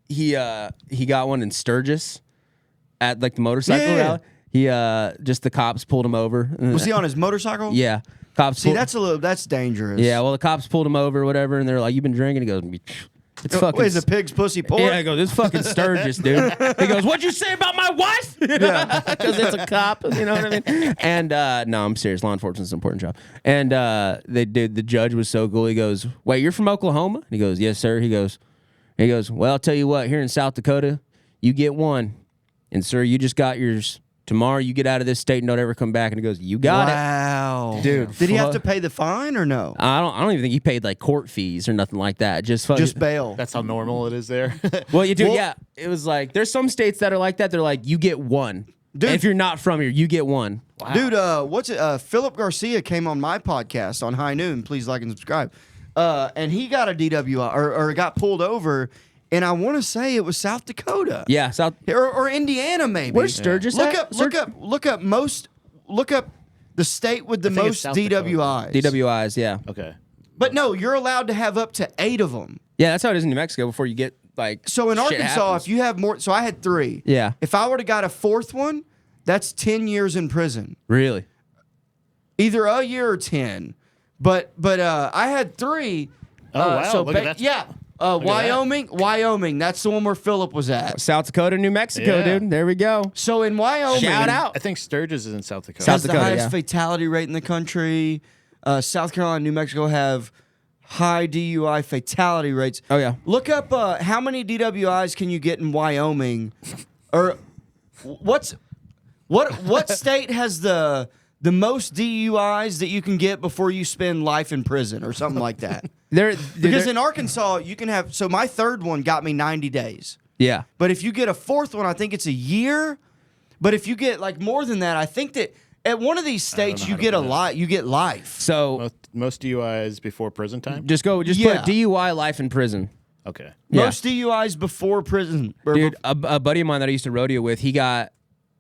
he got one in Sturgis at like the motorcycle Yeah. rally. He just the cops pulled him over. Was he on his motorcycle? Yeah. Cops See, pulled, that's dangerous. yeah, well the cops pulled him over or whatever, and they're like, you've been drinking? He goes, It's fucking. Wait, is a pig's pussy pork? Yeah, I go, this fucking Sturgis, dude. He goes, what'd you say about my wife? Because it's a cop, you know what I mean? And no, I'm serious. Law enforcement's an important job. And the judge was so cool. He goes, wait, you're from Oklahoma? And he goes, yes, sir. He goes, well, I'll tell you what, here in South Dakota, you get one. And sir, you just got yours. Tomorrow you get out of this state and don't ever come back. And he goes, you got it. Wow. Dude, Did he have to pay the fine or no? I don't even think he paid like court fees or nothing like that. Just Bail. That's how normal it is there. Well, you do, yeah. It was like there's some states that are like that. They're like, you get one. Dude. And if you're not from here, you get one. Wow. Dude, what's it? Philip Garcia came on my podcast on High Noon. Please like and subscribe. And he got a DWI or got pulled over. And I want to say it was South Dakota. Yeah, South Or Indiana, maybe. Where's Sturgis Look at? up the state with the think it's most South Dakota. DWIs. DWIs, yeah. Okay. But no, you're allowed to have up to 8 of them. Yeah, that's how it is in New Mexico before you get like So in shit Arkansas, happens. if you have more, so I had 3. Yeah. If I would have got a 4th one, that's 10 years in prison. Really? Either a year or 10. But I had 3. Oh, wow. So Look at that. yeah. Wyoming. That's the one where Philip was at. South Dakota, New Mexico, Yeah. dude. There we go. So in Wyoming, Shout out. I think Sturgis is in South Dakota. South has the Dakota, highest yeah. fatality rate in the country. South Carolina and New Mexico have high DUI fatality rates. Oh, yeah. Look up how many DWIs can you get in Wyoming, or what state has the most DUIs that you can get before you spend life in prison or something like that. Because in Arkansas, you can have. So my 3rd one got me 90 days. yeah. But if you get a 4th one, I think it's a year. But if you get like more than that, I think that at one of these states know you how to get do a that. lot. You get life. So Most DUIs before prison time? just Yeah. put DUI life in prison. Okay. Yeah. Most DUIs before prison. Or Dude, a buddy of mine that I used to rodeo with, he got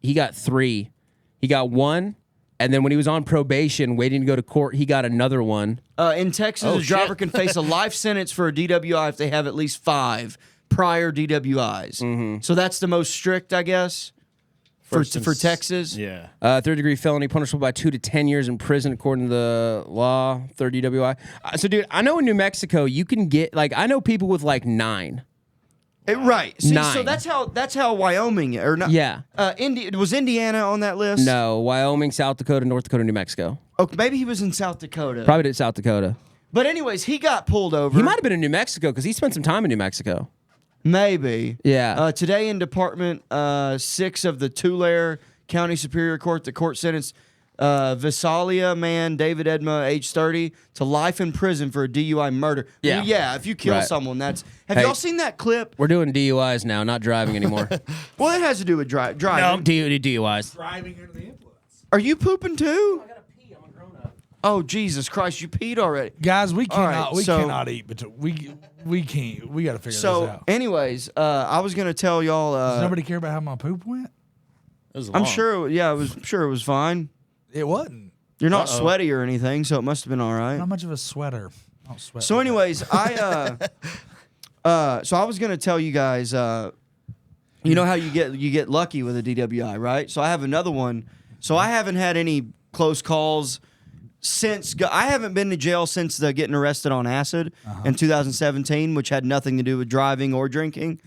3. He got 1, and then when he was on probation waiting to go to court, he got another one. in Texas, Oh, a driver shit. can face a life sentence for a DWI if they have at least 5 prior DWIs. Mm-hmm. So that's the most strict, I guess, for Texas. Yeah. 3rd-degree felony punishable by 2 to 10 years in prison according to the law. 3rd DWI. So, dude, I know in New Mexico you can get I know people with like 9. Right. See, 9. so that's how Wyoming or not. Yeah. Was Indiana on that list? No, Wyoming, South Dakota, North Dakota, New Mexico. Oh, maybe he was in South Dakota. Probably did South Dakota. But anyways, he got pulled over. He might have been in New Mexico because he spent some time in New Mexico. Maybe. Yeah. Today in Department 6 of the Tulare County Superior Court, the court sentenced Visalia man David Edma, age 30, to life in prison for a DUI murder. Yeah. Well, yeah, if you kill Right. someone, that's... Have Hey. y'all seen that clip? We're doing DUIs now, not driving anymore. Well, it has to do with driving. DUIs. Driving under the influence. Are you pooping too? I gotta pee. I'm a grown-up. Oh, Jesus Christ, you peed already. Guys, we All right, cannot we so- cannot eat between we can't. We got to figure this So, out. anyways, I was going to tell y'all... Does nobody care about how my poop went? It was I'm long. sure, yeah, it was fine. It wasn't. You're not sweaty or anything, so it must have been all right. Not much of a sweater. I don't sweat. So, like that. anyways, so I was gonna tell you guys, you know how you get lucky with a DWI, right? So I have another one. So I haven't had any close calls since. I haven't been to jail since the getting arrested on acid in 2017, which had nothing to do with driving or drinking.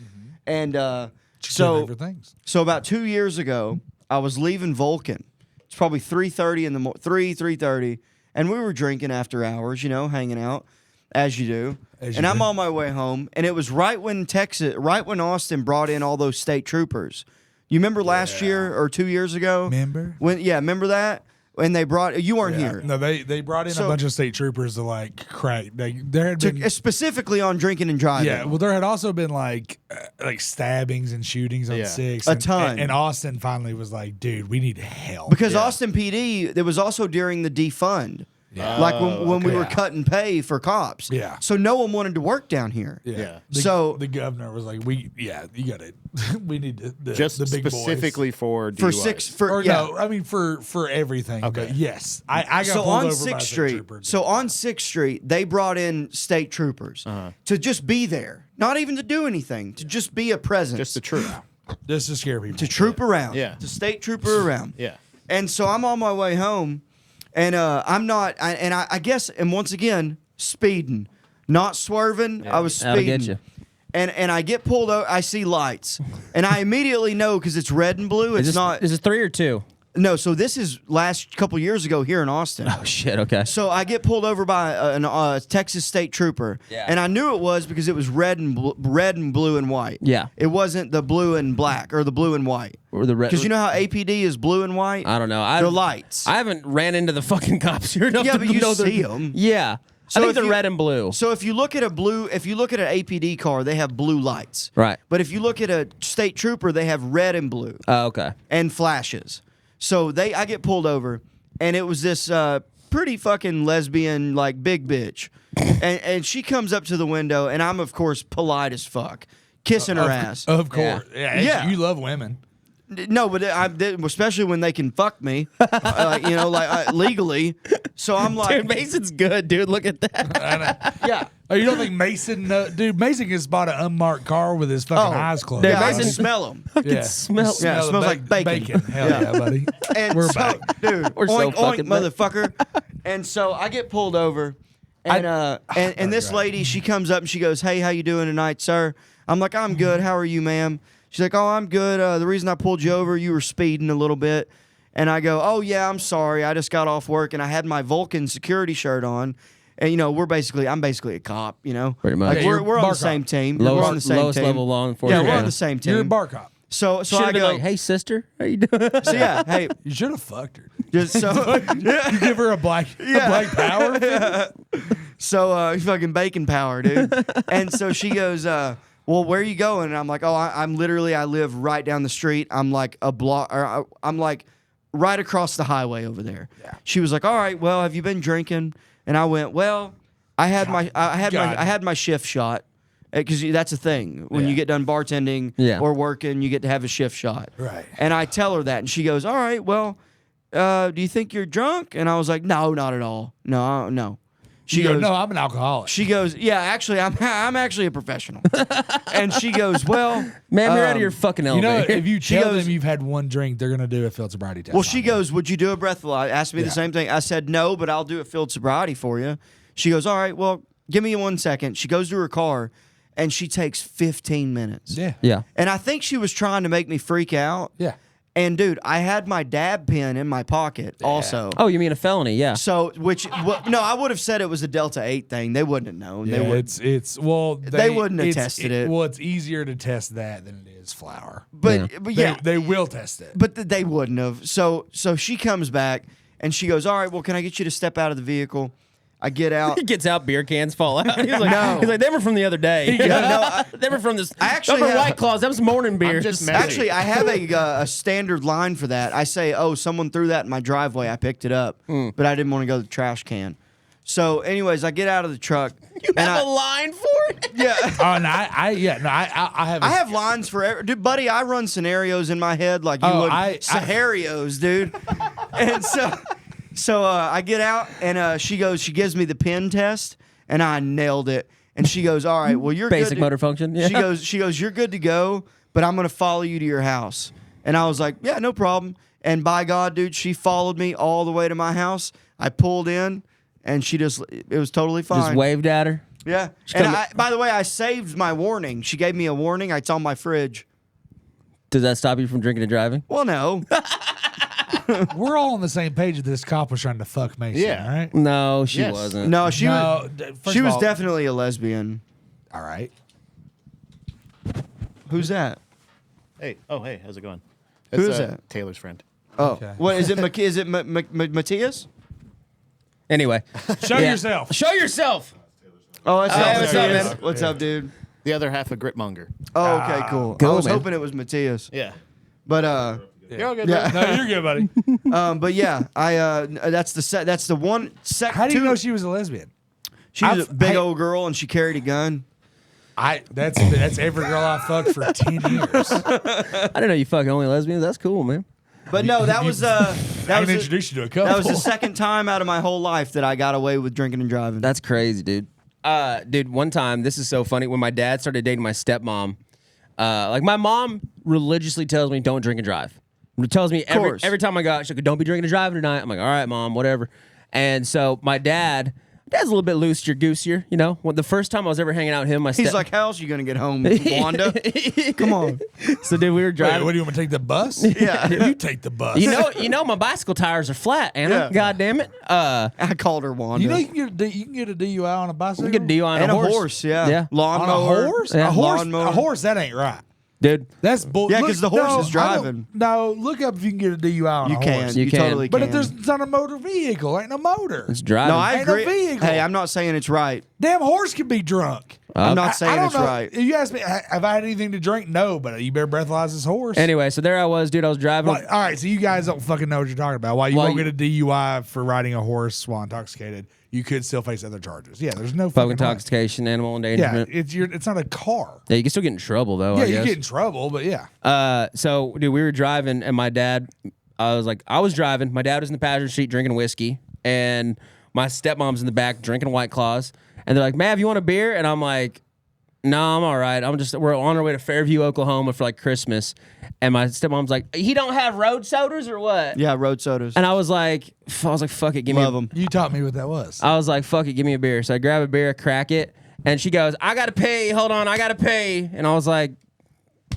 And Two so favorite things. so about 2 years ago, I was leaving Vulcan. It's probably 3:30 in the morning, 3:30, and we were drinking after hours, hanging out as you do. As And you I'm do. on my way home, and it was right when Austin brought in all those state troopers. You remember last year or 2 years ago? Remember? Remember that? And they brought you weren't here. No, they brought in So- a bunch of state troopers to crack. There had been Specifically on drinking and driving. yeah. Well, there had also been like stabbings and shootings on Yeah. 6. A and- ton. And Austin finally was like, dude, we need help. Because Austin PD, it was also during the defund. Yeah. Like when we were Yeah. cutting pay for cops. Yeah. So no one wanted to work down here. Yeah. So the governor was like, you got it. We need Just the big boys. specifically for For DUIs. Or no, I mean for everything. Okay. But yes, I got So pulled on over by a 6th state Street, trooper. on 6th Street, they brought in state troopers to just be there, not even to do anything, to just be a presence, Just the truth. just to scare people. to troop around, Yeah. to state trooper around. Yeah. And so I'm on my way home, and I guess, and once again, speeding, not swerving. I was That'll speeding. get you. and I get pulled over. I see lights, and I immediately know because it's red and blue. It's not. Is it 3 or 2? No, so this is last couple years ago here in Austin. Oh shit. Okay. So I get pulled over by a Texas State Trooper, and I knew it was because it was red and blue and white. Yeah. It wasn't the blue and black or the blue and white. Or the red. Because you know how APD is blue and white. I don't know. The lights. I haven't ran into the fucking cops here enough Yeah, to but you know see them. Yeah. So I think if they're you- red and blue. So if you look at an APD car, they have blue lights. Right. But if you look at a state trooper, they have red and blue Oh, okay. and flashes. So I get pulled over, and it was this pretty fucking lesbian, like, big bitch. and she comes up to the window, and I'm, of course, polite as fuck, kissing her ass. Of course. Yeah. Yeah. You love women. No, but especially when they can fuck me, legally. So I'm like, Dude, Mason's good, dude. Look at that. yeah. Oh, you don't think Mason? Dude, Mason just bought an unmarked car with his fucking eyes closed. Dude, Yeah, I Mason- can smell them. Yeah. smell- Yeah, it the smells like bacon. Hell yeah, buddy. And We're so, back. dude, We're so oink, oink, fucking back. motherfucker. And so I get pulled over, and this lady, she comes up and she goes, "Hey, how you doing tonight, sir?" I'm like, "I'm good. How are you, ma'am?" She's like, "Oh, I'm good. The reason I pulled you over, you were speeding a little bit." And I go, "Oh yeah, I'm sorry. I just got off work and I had my Vulcan security shirt on." And I'm basically a cop. Pretty much. Like Yeah, we're you're on bar the same cop. team. We're on the same Lowest team. level law Yeah, enforcement. we're on the same team. You're a bar cop. So Should I have been go, like, "Hey, sister, how you doing?" so yeah, hey, You should have fucked her. just so. You give her a black power. So fucking bacon power, dude. And so she goes, "Well, where are you going?" And I'm like, "Oh, I live right down the street. I'm like a block, or I'm like right across the highway over there." Yeah. She was like, "All right, well, have you been drinking?" And I went, "Well, I had my shift shot." Because that's a thing. When you get done bartending or working, you get to have a shift shot. Right. And I tell her that, and she goes, "All right, well, do you think you're drunk?" And I was like, "No, not at all. No." She You go, goes, "No, I'm an alcoholic." She goes, "Yeah, actually, I'm actually a professional." And she goes, "Well, Ma'am, you're out of your fucking You know, elevator. if you tell goes- them you've had one drink, they're gonna do a field sobriety test. well," on she you. goes, "Would you do a breathalyzer?" Asked me the same thing. I said, "No, but I'll do a field sobriety for you." She goes, "All right, well, give me 1 second." She goes to her car, and she takes 15 minutes. Yeah. Yeah. And I think she was trying to make me freak out. Yeah. And dude, I had my dab pen in my pocket also. Oh, you mean a felony? Yeah. So, no, I would have said it was a Delta 8 thing. They wouldn't have known. Yeah, They would, they wouldn't have it's- tested it. Well, it's easier to test that than it is flour. but yeah, They will test it. but they wouldn't have. So she comes back and she goes, "All right, well, can I get you to step out of the vehicle?" I get out. He gets out, beer cans fall out. He's like, No. he's like, "They were from the other day. They were from this. I actually they were have- White Claws. That was morning beer." just mad. Actually, I have a standard line for that. I say, "Oh, someone threw that in my driveway. I picked it up, but I didn't want to go to the trash can." So, anyways, I get out of the truck. You and have I- a line for it? Yeah. Oh, no, I have. I have lines for every, dude, buddy. I run scenarios in my head like you Oh, would scenarios, dude. And so I get out and she gives me the pen test and I nailed it. And she goes, "All right, well you're Basic good to-" motor function. Yeah. She goes, "You're good to go, but I'm gonna follow you to your house." And I was like, "Yeah, no problem." And by God, dude, she followed me all the way to my house. I pulled in, and it was totally fine. Just waved at her. Yeah. And come- by the way, I saved my warning. She gave me a warning. It's on my fridge. Does that stop you from drinking and driving? Well, no. We're all on the same page that this cop was trying to fuck Mason. Yeah. All right. No, she Yes. wasn't. No, she No, was definitely a lesbian. All right. Who's that? Hey, hey, how's it going? Who That's, is that? Taylor's friend. Oh, Okay. what is it? Is it Matthias? Anyway, Show yourself. show yourself. Oh, that's Hey, what's up, Matthias. man? What's up, dude? The other half of Gritmonger. Oh, okay, cool. I Cool, was man. hoping it was Matthias, Yeah. but You're all good. yeah. No, you're good, buddy. But yeah, that's the one sec. How do you two- know she was a lesbian? she was a I've- big hey- old girl and she carried a gun? That's every girl I fucked for 10 years. I didn't know you fucking only lesbians. That's cool, man. But no, that was I that can was introduce you to a couple. that was the second time out of my whole life that I got away with drinking and driving. That's crazy, dude. Dude, one time, this is so funny. When my dad started dating my stepmom, like my mom religiously tells me don't drink and drive. It tells me course. every time I go out, she'll go, "Don't be drinking and driving tonight." I'm like, "All right, mom, whatever." And so my dad, Dad's a little bit loosier, goosier, you know. When the first time I was ever hanging out with him, He's like, how else are you going to get home, Wanda? Come on. So dude, we were Wait, driving. what do you want me to take the bus? Yeah. You take the bus. You know, my bicycle tires are flat, Anna. Yeah. God damn it. I called her Wanda. You know you can get a DUI on a bicycle. You get a DUI on and a a horse. horse, yeah. Yeah. Lawnmower. On a horse? Yeah. A horse? Lawnmower. A horse? That ain't right. Dude. That's bull. Yeah, look, 'cause the horse is I don't- driving. No, look up if you can get a DUI on You a can. horse. You You can. totally But can. if it's not a motor vehicle, ain't no motor. It's driving. No, I Ain't no agree. vehicle. Hey, I'm not saying it's right. Damn horse can be drunk. I'm not I saying don't it's know. right. You asked me, have I had anything to drink? No, but you better breathalyze this horse. Anyway, so there I was, dude. I was driving. Well, all right, so you guys don't fucking know what you're talking about. Why you Well, won't get a DUI for riding a horse while intoxicated? You could still face other charges. Yeah, there's no Public fucking right. intoxication, animal Yeah, endangerment. it's not a car. Yeah, you can still get in trouble though. Yeah, I you guess. get in trouble, but yeah. So dude, we were driving, and my dad, I was driving. My dad was in the passenger seat drinking whiskey, and my stepmom's in the back drinking White Claws. And they're like, "Mav, you want a beer?" And I'm like, "No, I'm all right. We're on our way to Fairview, Oklahoma for like Christmas." And my stepmom's like, "He don't have road sodas or what?" Yeah, road sodas. And I was like, "Fuck it, give Love me." them. You taught me what that was. I was like, "Fuck it, give me a beer." So I grab a beer, crack it, and she goes, "I gotta pay. Hold on, I gotta pay." And I was like,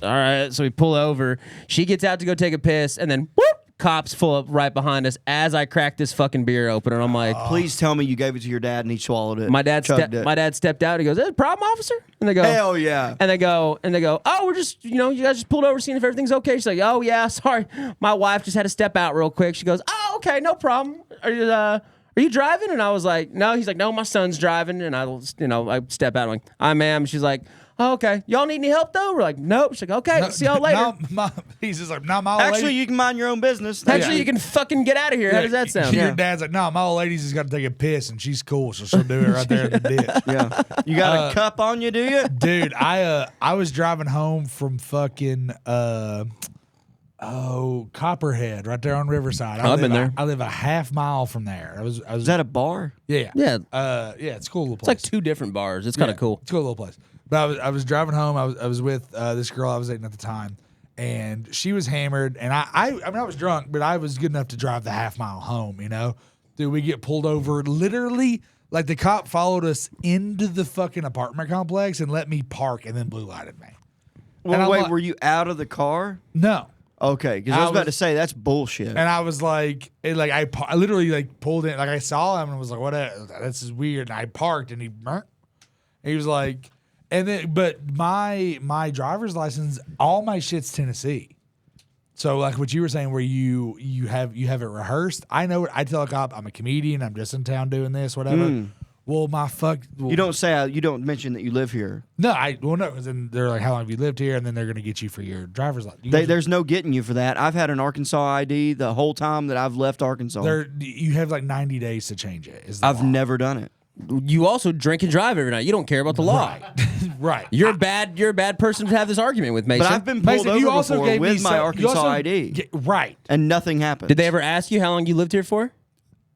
"All right." So we pull over. She gets out to go take a piss, and then whoop, cops pull up right behind us as I crack this fucking beer open. And I'm like, Please tell me you gave it to your dad and he swallowed it. my dad chugged it. my dad stepped out. He goes, "Is that a problem, officer?" And they go, Hell yeah. And they go, "Oh, we're just, you guys just pulled over, seeing if everything's okay." She's like, "Oh yeah, sorry, my wife just had to step out real quick." She goes, "Oh, okay, no problem. Are you driving?" And I was like, "No." He's like, "No, my son's driving." And I step out. I'm like, "I am." She's like, "Oh, okay. Y'all need any help though?" We're like, "Nope." She's like, "Okay, see y'all later." He's just like, "No, my old Actually, lady." you can mind your own business. Actually, you can fucking get out of here. How does that sound? Your dad's like, "No, my old lady's just got to take a piss, and she's cool, so she'll do it right there in the ditch." Yeah. You got a cup on you, do you? Dude, I was driving home from fucking Copperhead, right there on Riverside. I've been there. I live a half mile from there. I was Is that a bar? yeah. Yeah. Yeah, it's a cool little It's place. like two different bars. It's kind of cool. It's a cool little place. But I was driving home. I was with this girl I was dating at the time, and she was hammered. And I mean, I was drunk, but I was good enough to drive the half mile home. You know, dude, we get pulled over. Literally, like the cop followed us into the fucking apartment complex and let me park, and then blue lighted me. And Well, I'm wait, like- were you out of the car? No. Okay, because I was about was- to say that's bullshit. And I was like, I literally like pulled in, like I saw him and was like, "What? This is weird." And I parked, and he was like, and then, but my driver's license, all my shit's Tennessee. So like what you were saying, where you have it rehearsed. I know it. I tell a cop I'm a comedian. I'm just in town doing this, whatever. Well, you don't mention that you live here. No, because then they're like, "How long have you lived here?" And then they're gonna get you for your driver's license. There's no getting you for that. I've had an Arkansas ID the whole time that I've left Arkansas. You have like 90 days to change it. Is the I've law. never done it. You also drink and drive every night. You don't care about the law. Right. You're a bad person to have this argument with, Mason. But I've been pulled Mason, you over also before gave me with my some- you Arkansas also ID, right. and nothing happened. Did they ever ask you how long you lived here for?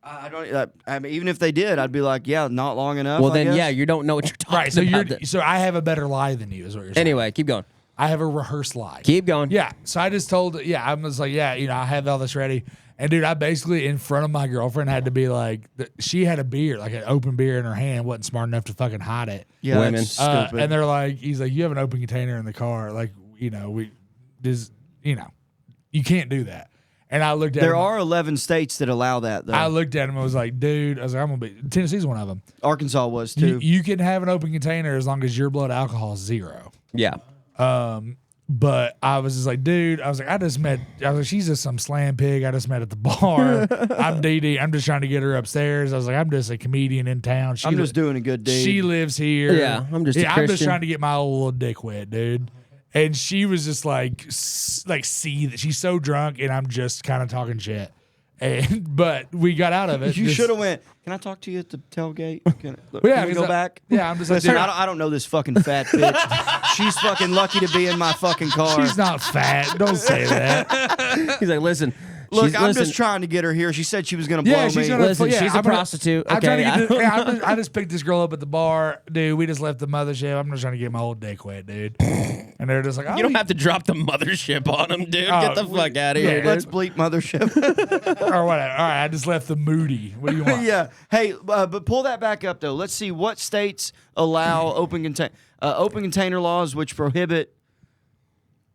I don't. I mean, even if they did, I'd be like, yeah, not long enough. Well, I then, guess. yeah, you don't know what you're talking Right. So about. then. so I have a better lie than you, is what you're saying. Anyway, keep going. I have a rehearsed lie. Keep going. Yeah. So I just told, I was like, I have all this ready. And dude, I basically in front of my girlfriend had to be like, she had a beer, like an open beer in her hand, wasn't smart enough to fucking hide it. Yeah, Women. that's stupid. And they're like, he's like, you have an open container in the car, like, you can't do that. And I looked at there him. are 11 states that allow that, though. I looked at him and was like, dude, I was like, I'm gonna be Tennessee's one of them. Arkansas was too. You can have an open container as long as your blood alcohol is 0. Yeah. But I was just like, dude, I was like, she's just some slam pig I just met at the bar. I'm DD. I'm just trying to get her upstairs. I was like, I'm just a comedian in town. I'm just doing a good deed. She lives here. Yeah, I'm just a I'm just Christian. trying to get my old little dick wet, dude. And she was just like see that she's so drunk, and I'm just kind of talking shit. But we got out of it. You Just- should have went. Can I talk to you at the tailgate? Can Yeah, we 'cause go back? Yeah, I'm just like, Listen, dude, I don't know this fucking fat bitch. She's fucking lucky to be in my fucking car. she's not fat. Don't say that. He's like, listen, Look, I'm listen, just trying to get her here. She said she was going to blow Yeah, me. she's gonna. Listen, yeah, she's a I'm gonna- prostitute. I'm trying to Okay, get. This, yeah, I just picked this girl up at the bar, dude. We just left the mothership. I'm just trying to get my old dick wet, dude. And they're just like, oh, you don't have to drop the mothership on him, dude. Oh, Get the fuck out of here, dude. Let's bleep mothership. or whatever. All right, I just left the moody. What do you want? Yeah. Hey, but pull that back up though. Let's see what states allow open container laws, which prohibit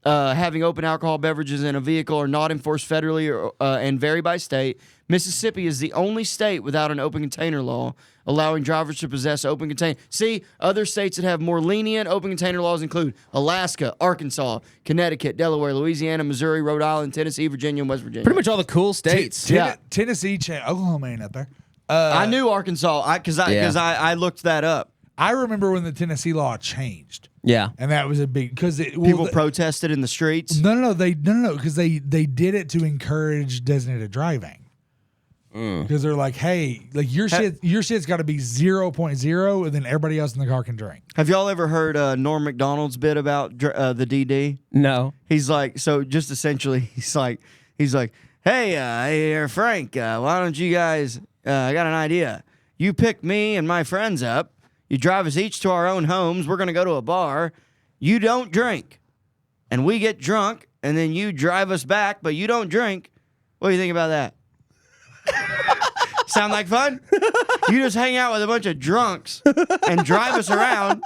having open alcohol beverages in a vehicle, are not enforced federally and vary by state. Mississippi is the only state without an open container law allowing drivers to possess open container. See, other states that have more lenient open container laws include Alaska, Arkansas, Connecticut, Delaware, Louisiana, Missouri, Rhode Island, Tennessee, Virginia, and West Virginia. Pretty much all the cool states. Yeah. Tennessee, Oklahoma ain't up there. I knew Arkansas because I looked that up. I remember when the Tennessee law changed, Yeah. and that was a big because People protested in the streets. No, because they did it to encourage designated driving. Because they're like, hey, like your shit's got to be 0.0, and then everybody else in the car can drink. Have y'all ever heard Norm Macdonald's bit about the DD? No. He's like, so just essentially, he's like, hey, Frank, why don't you guys? I got an idea. You pick me and my friends up. You drive us each to our own homes. We're gonna go to a bar. You don't drink, and we get drunk, and then you drive us back, but you don't drink. What do you think about that? Sound like fun? You just hang out with a bunch of drunks and drive us around,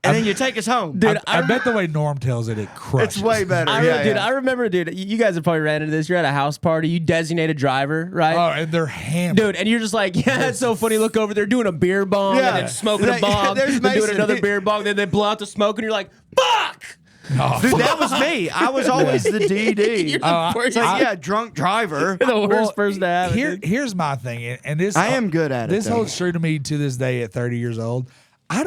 and then you take us home. Dude, I bet the way Norm tells it crushes. It's way better. I remember, dude, you guys have probably ran into this. You're at a house party. You designate a driver, right? Oh, and they're hammered. Dude, and you're just like, yeah, that's so funny. Look over there doing a beer bong Yeah. and then smoking a Like, bong, there's then doing Mason. another beer bong, then they blow out the smoke, and you're like, fuck! Oh, Dude, that was me. I was always the DD. You're the worst, It's like, yeah, drunk driver. you're the worst Well, person to have. dude. Here's my thing, and this I am good at it, This though. holds true to me to this day at 30 years old. I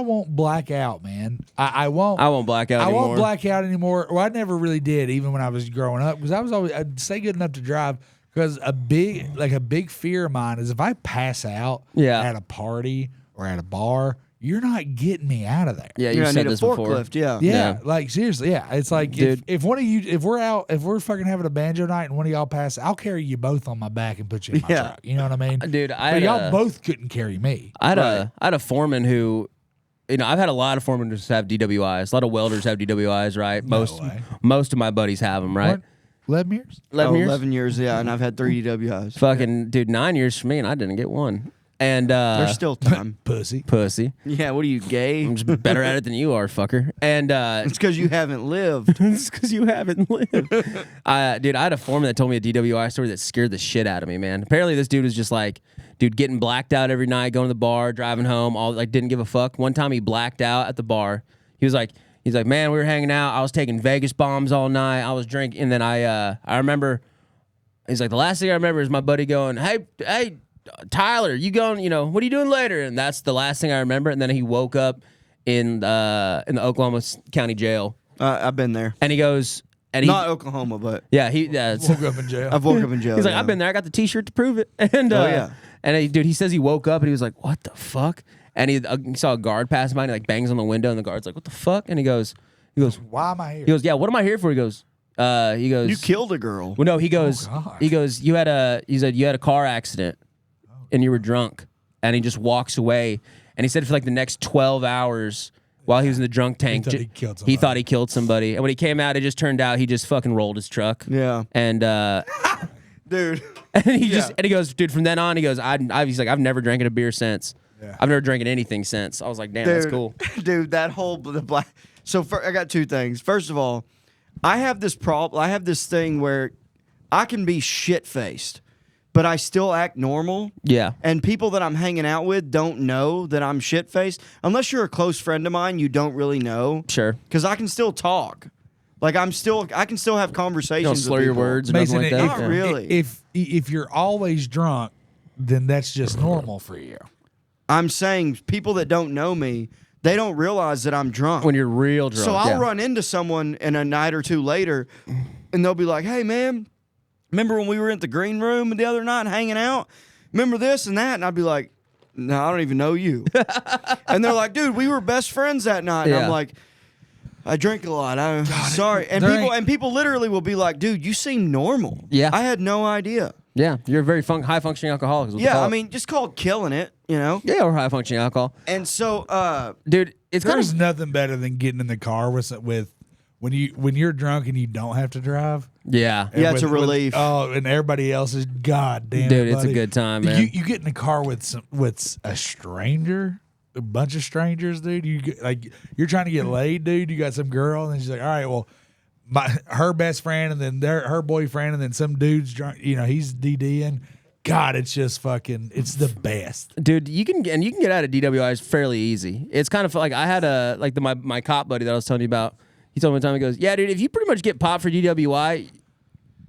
won't black out, man. I won't. I won't black out I anymore. won't black out anymore. Well, I never really did, even when I was growing up, because I'd stay good enough to drive. Because a big fear of mine is if I pass out at a party or at a bar, you're not getting me out of there. Yeah, You you know, I said need a this before. forklift. Yeah. Yeah, like seriously, yeah. It's like Dude. if one of you, if we're fucking having a banjo night and one of y'all pass, I'll carry you both on my back and put you in my Yeah. truck. You know what I mean? Dude, I but had y'all a- both couldn't carry me. I had a foreman who, I've had a lot of foremen who have DWIs. A lot of welders have DWIs, right? way. Most of my buddies have them, right? What? 11 years? 11 years? 11 years, yeah, and I've had 3 DWIs. Fucking, dude, 9 years for me, and I didn't get one. And There's still time. Pussy. pussy. Yeah, what are you, gay? I'm just better at it than you are, fucker. And It's because you haven't lived. it's because you haven't lived. Dude, I had a foreman that told me a DWI story that scared the shit out of me, man. Apparently, this dude was just like, getting blacked out every night, going to the bar, driving home, all like didn't give a fuck. One time he blacked out at the bar. He's like, man, we were hanging out. I was taking Vegas bombs all night. I was drinking, and then I remember. He's like, the last thing I remember is my buddy going, hey, Tyler, you going? What are you doing later? And that's the last thing I remember. And then he woke up in the Oklahoma County Jail, I've been there. and he goes, and he, Not Oklahoma, but Woke up in jail. I've woke up in jail. he's like, yeah. I've been there. I got the T-shirt to prove it. And yeah. and dude, he says he woke up and he was like, what the fuck? And he saw a guard pass by and he like bangs on the window and the guard's like, what the fuck? And he goes, Why am I here? he goes, yeah, what am I here for? He goes, You killed a girl. well, no, he goes, God. he said you had a car accident and you were drunk. And he just walks away. And he said for like the next 12 hours while he was in the drunk tank, thought he killed he thought he killed somebody. And when he came out, it just turned out he just fucking rolled his truck. Yeah. And Dude. and he goes, dude, from then on, he goes, he's like, I've never drank a beer since. Yeah. I've never drank anything since. I was like, damn, that's cool. Dude, that whole the black. So I got two things. First of all, I have this problem. I have this thing where I can be shit faced, but I still act normal. Yeah. And people that I'm hanging out with don't know that I'm shit faced. Unless you're a close friend of mine, you don't really know. Sure. Because I can still talk. Like I can still have conversations. Don't with slur your people. words or Mason, nothing like Not that. Yeah. really. If you're always drunk, then that's just normal for you. I'm saying people that don't know me, they don't realize that I'm drunk. When you're real drunk. So I'll yeah. run into someone in a night or two later, and they'll be like, "Hey, man, remember when we were at the green room the other night hanging out? Remember this and that?" And I'd be like, "No, I don't even know you." And they're like, "Dude, we were best friends that night." And Yeah. I'm like, I drink a lot. I'm sorry. And people literally will be like, dude, you seem normal. Yeah. I had no idea. Yeah, you're a very high functioning alcoholic. Is what they Yeah, call I it. mean, just called killing it, you know? Yeah, or high functioning alcohol. And so, Dude, it's kind There's of nothing better than getting in the car with when you're drunk and you don't have to drive. yeah. yeah, it's a relief. And everybody else is goddamn. Dude, it's a buddy. good time, man. You get in the car with a stranger, a bunch of strangers, dude. You're trying to get laid, dude. You got some girl, and then she's like, all right, well, her best friend, and then her boyfriend, and then some dude's drunk. You know, he's DDing. God, it's just fucking. It's the best. Dude, you can get out of DWIs fairly easy. It's kind of like I had my cop buddy that I was telling you about. He told me one time, he goes, yeah, dude, if you pretty much get popped for DWI,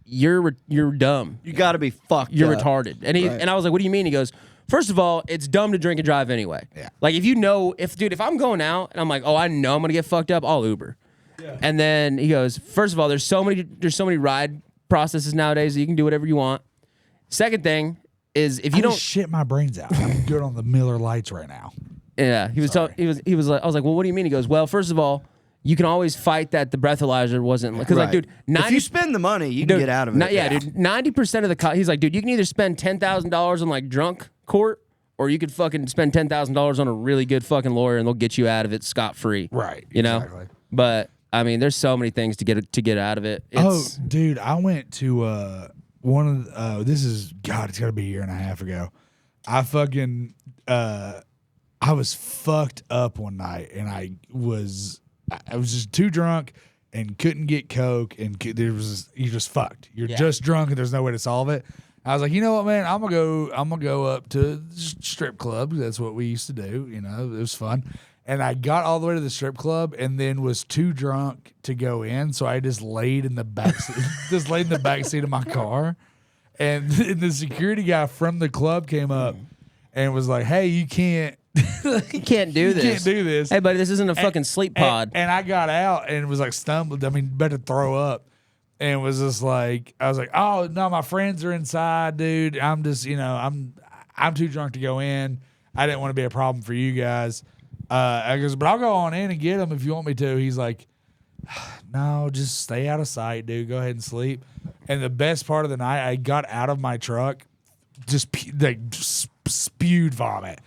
you're dumb. You got to be fucked You're up. retarded. And I was like, what do you mean? He goes, first of all, it's dumb to drink and drive anyway. Yeah. Like if I'm going out and I'm like, oh, I know I'm gonna get fucked up, I'll Uber. Yeah. And then he goes, first of all, there's so many ride processes nowadays that you can do whatever you want. Second thing is if you don't shit my brains out. I'm good on the Miller Lights right now. Yeah, he was like, I was like, well, what do you mean? He goes, well, first of all, you can always fight that the breathalyzer wasn't because like, dude, if you spend the money, you can get out of it. Dude, 90% of the he's like, dude, you can either spend $10,000 on like drunk court, or you could fucking spend $10,000 on a really good fucking lawyer, and they'll get you out of it scot free. Right. You know. Exactly. But I mean, there's so many things to get out of it. Dude, I went to one of the, it's got to be a year and a half ago. I fucking I was fucked up one night, and I was just too drunk and couldn't get coke, and you're just fucked. You're just drunk, and there's no way to solve it. I was like, you know what, man, I'm gonna go up to strip club. That's what we used to do. You know, it was fun. And I got all the way to the strip club, and then was too drunk to go in, so I just laid in the back, seat of my car. And the security guy from the club came up and was like, "Hey, you can't you can't do this. Can't do this. Hey, buddy, this isn't a fucking sleep pod." And I got out and was like stumbled. I mean, better throw up. And was just like, I was like, "Oh no, my friends are inside, dude. I'm just, I'm too drunk to go in. I didn't want to be a problem for you guys." I goes, "But I'll go on in and get them if you want me to." He's like, "No, just stay out of sight, dude. Go ahead and sleep." And the best part of the night, I got out of my truck, just spewed vomit,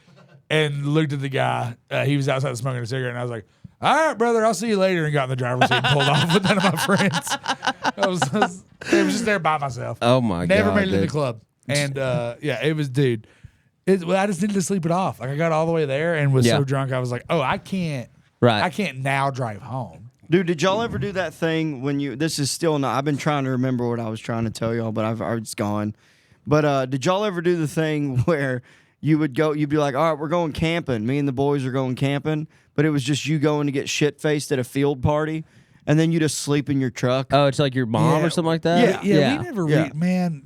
and looked at the guy. He was outside smoking a cigarette, and I was like, "All right, brother, I'll see you later." And got in the driver's seat and pulled off with none of my friends. I was just there by myself. Oh my god! Never made it in the club. And yeah, it was, dude. I just needed to sleep it off. Like I got all the way there and was so drunk, I was like, "Oh, I can't now drive home." Dude, did y'all ever do that thing when this is still not, I've been trying to remember what I was trying to tell y'all, but it's gone. But did y'all ever do the thing where you'd be like, all right, we're going camping. Me and the boys are going camping, but it was just you going to get shit-faced at a field party, and then you just sleep in your truck? Oh, it's like your mom or something like that? Yeah. We never man,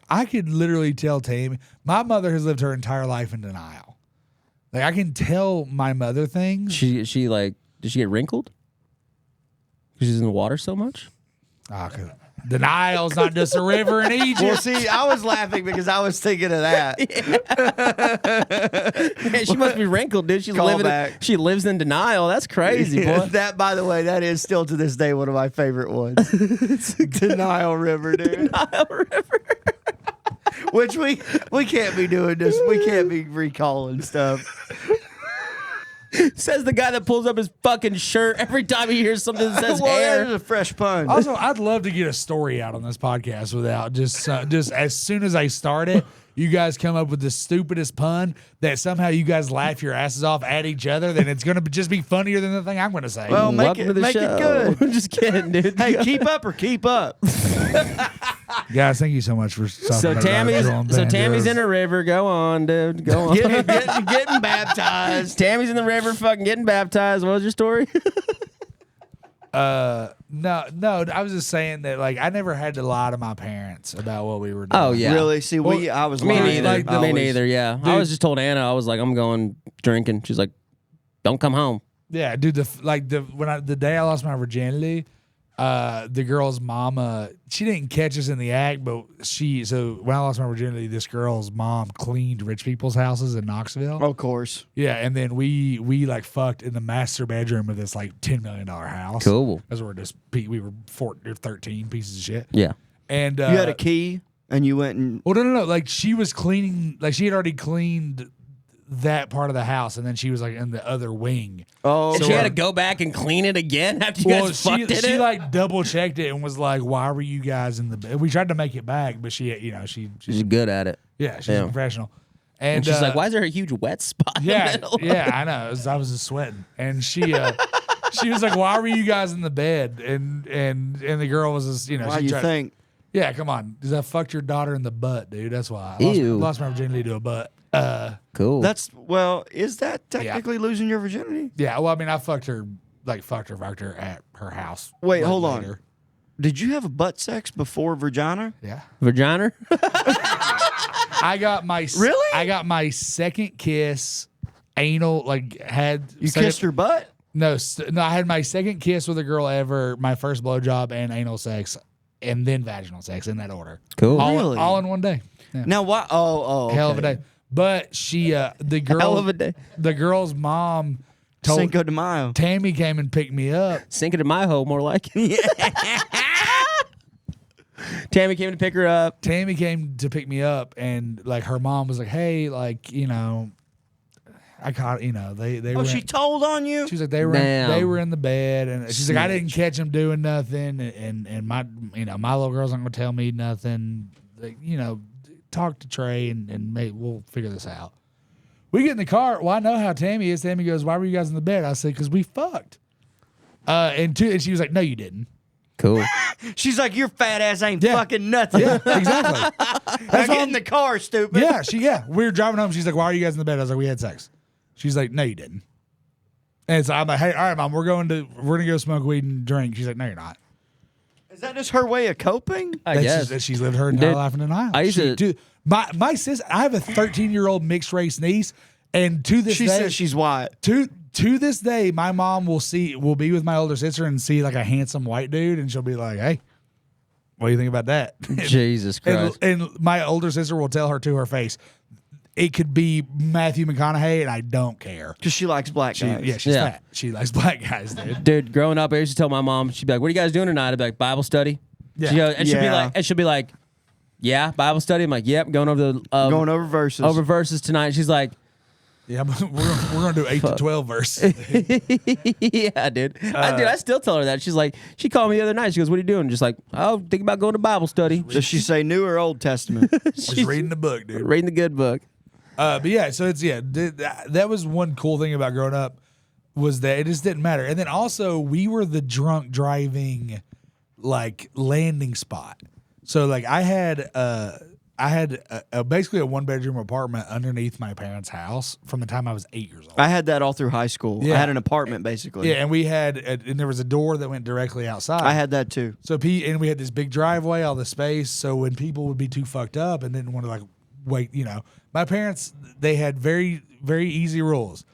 I could literally tell Tammy, my mother has lived her entire life in denial. Like I can tell my mother things. Did she get wrinkled? Because she's in the water so much? The Nile's not just a river in Egypt. Well, see, I was laughing because I was thinking of that. Yeah, she must be wrinkled, dude. She lives in denial. That's crazy, boy. That, by the way, that is still to this day one of my favorite ones. Denial River, dude. Nile River. Which we can't be doing this. We can't be recalling stuff. Says the guy that pulls up his fucking shirt every time he hears something that says Well, hair. that is a fresh pun. Also, I'd love to get a story out on this podcast without just as soon as I start it, you guys come up with the stupidest pun that somehow you guys laugh your asses off at each other, then it's going to just be funnier than the thing I'm going to say. Well, make Welcome to the it show. good. I'm just kidding, dude. Hey, keep up or keep up. Guys, thank you so much for So Tammy's in a river. Go on, dude. Go on. Getting baptized. Tammy's in the river, fucking getting baptized. What was your story? No, I was just saying that like I never had to lie to my parents about what we were doing. Oh yeah, Really? See, I was me lying. neither. Me neither. Yeah, I was just told Anna. I was like, I'm going drinking. She's like, don't come home. Yeah, dude. The day I lost my virginity, the girl's mama, she didn't catch us in the act, but so when I lost my virginity, this girl's mom cleaned rich people's houses in Knoxville. Of course. Yeah, and then we like fucked in the master bedroom of this like $10 million house. Cool. Because we were 14 or 13 pieces of shit. Yeah. And You had a key and you went and. well, no. Like she was cleaning, like she had already cleaned that part of the house, and then she was like in the other wing. Oh, And she had to go back and clean it again after you guys fucked she it? like double checked it and was like, "Why were you guys in the bed?" We tried to make it back, but she's She's good at it. yeah, she's Yeah. a professional. And she's like, why is there a huge wet spot in the Yeah, middle? yeah, I know. I was just sweating, and she was like, "Why were you guys in the bed?" And the girl was just, why she you tried- think? Yeah, come on, because I fucked your daughter in the butt, dude. That's why I Ew. lost my virginity to a butt. Cool. Is that technically losing your virginity? Yeah, well, I mean, I fucked her at her house. Wait, like, hold on. later. Did you have a butt sex before vagina? Yeah, Vagina? I got my Really? I got my second kiss, anal. Like had You second- kissed her butt? No, no, I had my second kiss with a girl ever, my first blowjob and anal sex, and then vaginal sex in that order. Cool. Really? All in one day. Yeah. Now why? Oh, Hell of a okay. day. But she, the girl, Hell of a day. the girl's mom told Cinco de Mayo. Tammy came and picked me up. Sink it in my hole, more like. Tammy came to pick her up. Tammy came to pick me up, and like her mom was like, "Hey, like I caught they Oh, were." she told on you? She was like, they Damn. were in the bed, and she's like, I didn't catch them doing nothing, and my my little girl's not gonna tell me nothing. Like, talk to Trey and maybe we'll figure this out. We get in the car. Well, I know how Tammy is. Tammy goes, "Why were you guys in the bed?" I said, "Because we fucked." And she was like, "No, you didn't." Cool. She's like, your fat ass ain't Yeah. fucking nothing. Yeah, exactly. Now get in the car, stupid. Yeah. We were driving home. She's like, "Why are you guys in the bed?" I was like, "We had sex." She's like, "No, you didn't." And so I'm like, "Hey, all right, Mom, we're gonna go smoke weed and drink." She's like, "No, you're not." Is that just her way of coping? I That's guess. just that she's lived her entire Dude, life in denial. I used to- Dude, my sister. I have a 13-year-old mixed race niece, and to this She day, says she's white. to this day, my mom will be with my older sister and see like a handsome white dude, and she'll be like, "Hey, what do you think about that?" Jesus Christ. And my older sister will tell her to her face, it could be Matthew McConaughey, and I don't care. Because she likes black guys. Yeah, she's Yeah. fat. She likes black guys, dude. Dude, growing up, I used to tell my mom, she'd be like, "What are you guys doing tonight?" I'd be like, "Bible study." Yeah. She goes, and Yeah. she'll be like, "Yeah, Bible study." I'm like, "Yep, going over the Going over verses. verses tonight." She's like, Yeah, but we're gonna do 8 to 12 verses. "Yeah, dude." I still tell her that. She's like, she called me the other night. She goes, "What are you doing?" Just like, "Oh, think about going to Bible study." Does she say New or Old Testament? Just reading the book, dude. Reading the good book. But yeah, so that was one cool thing about growing up was that it just didn't matter. And then also we were the drunk driving like landing spot. So like I had basically a 1-bedroom apartment underneath my parents' house from the time I was 8 years old. I had that all through high school. Yeah. I had an apartment basically. Yeah, and we had and there was a door that went directly outside. I had that too. So and we had this big driveway, all the space. So when people would be too fucked up and didn't want to like wait, my parents, they had very, very easy rules.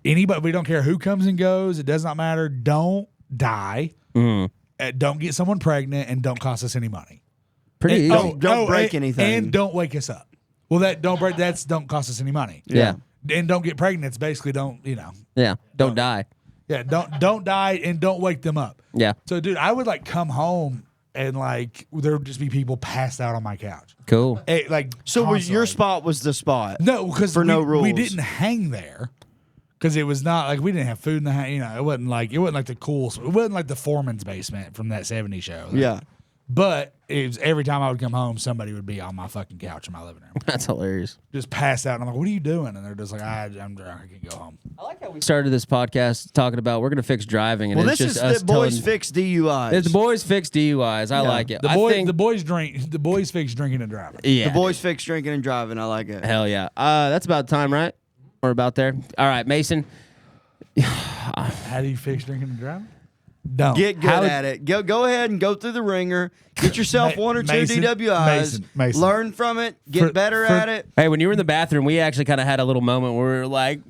Anybody, we don't care who comes and goes. It does not matter. Don't die. Don't get someone pregnant, and don't cost us any money. Pretty And- easy. Don't break anything. and don't wake us up. Well, that's don't cost us any money. Yeah. And don't get pregnant. It's basically don't. Yeah. Don't die. Yeah, don't die and don't wake them up. Yeah. So, dude, I would like come home and like there would just be people passed out on my couch. Cool. So was your constantly. spot was the spot? No, because For no we rules. didn't hang there because it was not like we didn't have food in the it wasn't like the cool. It wasn't like the foreman's basement from that '70s show. Yeah. But it was every time I would come home, somebody would be on my fucking couch in my living room, That's hilarious. just passed out. And I'm like, "What are you doing?" And they're just like, "I'm drunk. I can go home." I like how we started this podcast talking about we're going to fix driving. And Well, it's this just is us the boys telling- fix DUIs. It's the boys fix DUIs. I like it. The I think, the boys drink. The boys fix drinking and driving. yeah. The boys fix drinking and driving. I like it. Hell yeah. That's about time, right? Or about there. All right, Mason. How do you fix drinking and driving? Don't Get good How- at it. Go ahead and go through the ringer. Get yourself Ma- one or two Mason, DWIs. Mason. Learn from it. Get For- better for- at it. Hey, when you were in the bathroom, we actually kind of had a little moment where we were like,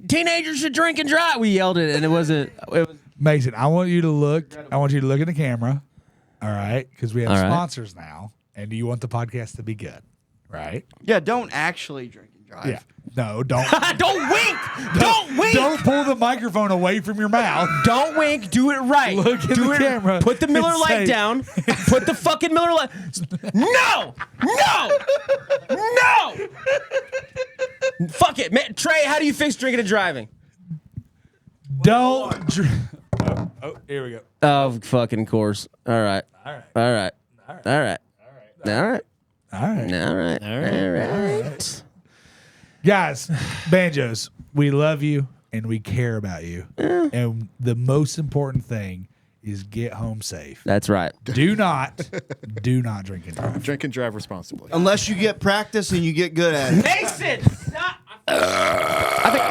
teenagers should drink and drive. We yelled it, and it wasn't. Mason, I want you to look in the camera. All right, because we have All right. sponsors now, and you want the podcast to be good, right? Yeah, don't actually drink and drive. Yeah. No, don't. Don't wink. Don't wink. Don't pull the microphone away from your mouth. Don't wink. Do it right. Look in Do the it. camera Put the Miller and Lite say- down. Put the fucking Miller Lite. No. No. No. Fuck it, man. Trey, how do you fix drinking and driving? Don't. Oh, here we go. Oh, fucking course. All right. All right. All right. All right. All right. All right. All right. All right. All right. Guys, Banjos, we love you and we care about you. And the most important thing is get home safe. That's right. Do not drink and drive. Drink and drive responsibly. Unless you get practice and you get good at it. Mason, stop. I think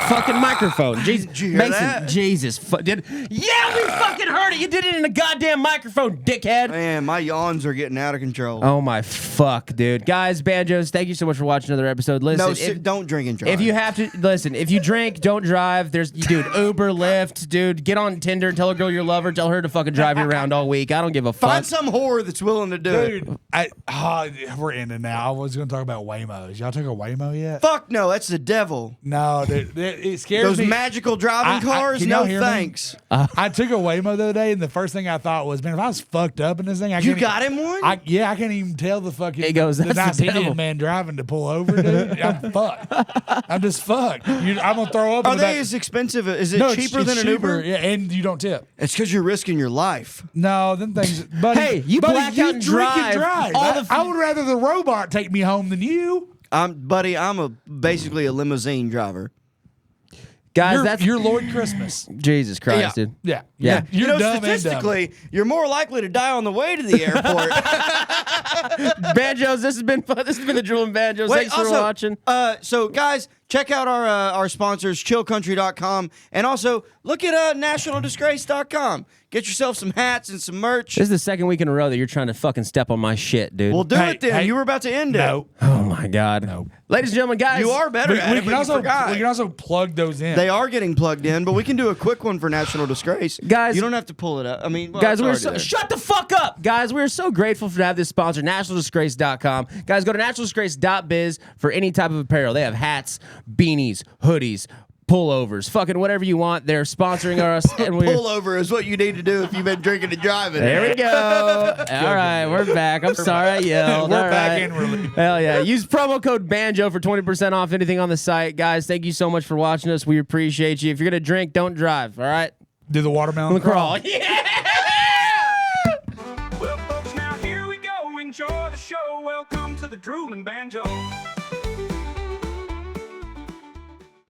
fucking microphone. Jesus, Did you hear Mason. that? Jesus. Yeah, we fucking heard it. You did it in a goddamn microphone, dickhead. Man, my yawns are getting out of control. Oh my fuck, dude. Guys, Banjos, thank you so much for watching another episode. Listen, no, don't drink and drive. if you have to listen, if you drink, don't drive. There's dude, Uber, Lyft, dude, get on Tinder and tell a girl you love her, tell her to fucking drive you around all week. I don't give a fuck. find some whore that's willing to do it. Dude, we're ending now. I was going to talk about Waymos. Y'all took a Waymo yet? Fuck no, that's the devil. No, dude. It scares Those me. magical driving cars, can y'all no hear me? thanks. I took a Waymo the other day, and the first thing I thought was, man, if I was fucked up in this thing, You got him one? I can't even tell the fucking It goes, the "That's nice the devil." Indian man driving to pull over, dude. I'm fucked. I'm just fucked. I'm gonna throw up. Are in the they back. as expensive? Is it No, it's cheaper than an cheaper, Uber? Yeah, and you don't tip. It's because you're risking your life. No, them things. Buddy, Hey, you buddy, black you out and drink drive. All I would rather the robot take me home than you. I'm basically a limousine driver. Guys, You're Lord Christmas. Jesus Christ, Yeah. dude. Yeah, Yeah. You're dumb and dumb. statistically, you're more likely to die on the way to the airport. Banjos, this has been fun. This has been the Drooling Banjos. Thanks for watching. So, guys, check out our sponsors, chillcountry.com, and also look at nationaldisgrace.com. Get yourself some hats and some merch. This is the second week in a row that you're trying to fucking step on my shit, dude. Well, do Hey, it then. hey, You were about to end No, it. oh my God. No. Ladies and gentlemen, guys. You are better we, at we it, can but also you forgot. we can also plug those in. They are getting plugged in, but we can do a quick one for National Disgrace. Guys- you don't have to pull it up. I mean, well, Guys, it's we're already so, there. shut the fuck up. Guys, we're so grateful to have this sponsor, nationaldisgrace.com. Guys, go to nationaldisgrace.biz for any type of apparel. They have hats, beanies, hoodies, pullovers, fucking whatever you want. They're sponsoring us. And we're Pull over is what you need to do if you've been drinking and driving. There we go. All right, we're back. I'm sorry I yelled. We're All back right. in relief. Hell yeah. Use promo code BANJO for 20% off anything on the site. Guys, thank you so much for watching us. We appreciate you. If you're going to drink, don't drive. All right? Do the watermelon Crawl. Yeah. Well, folks, now here we go. Enjoy the show. Welcome to the Drooling Banjos.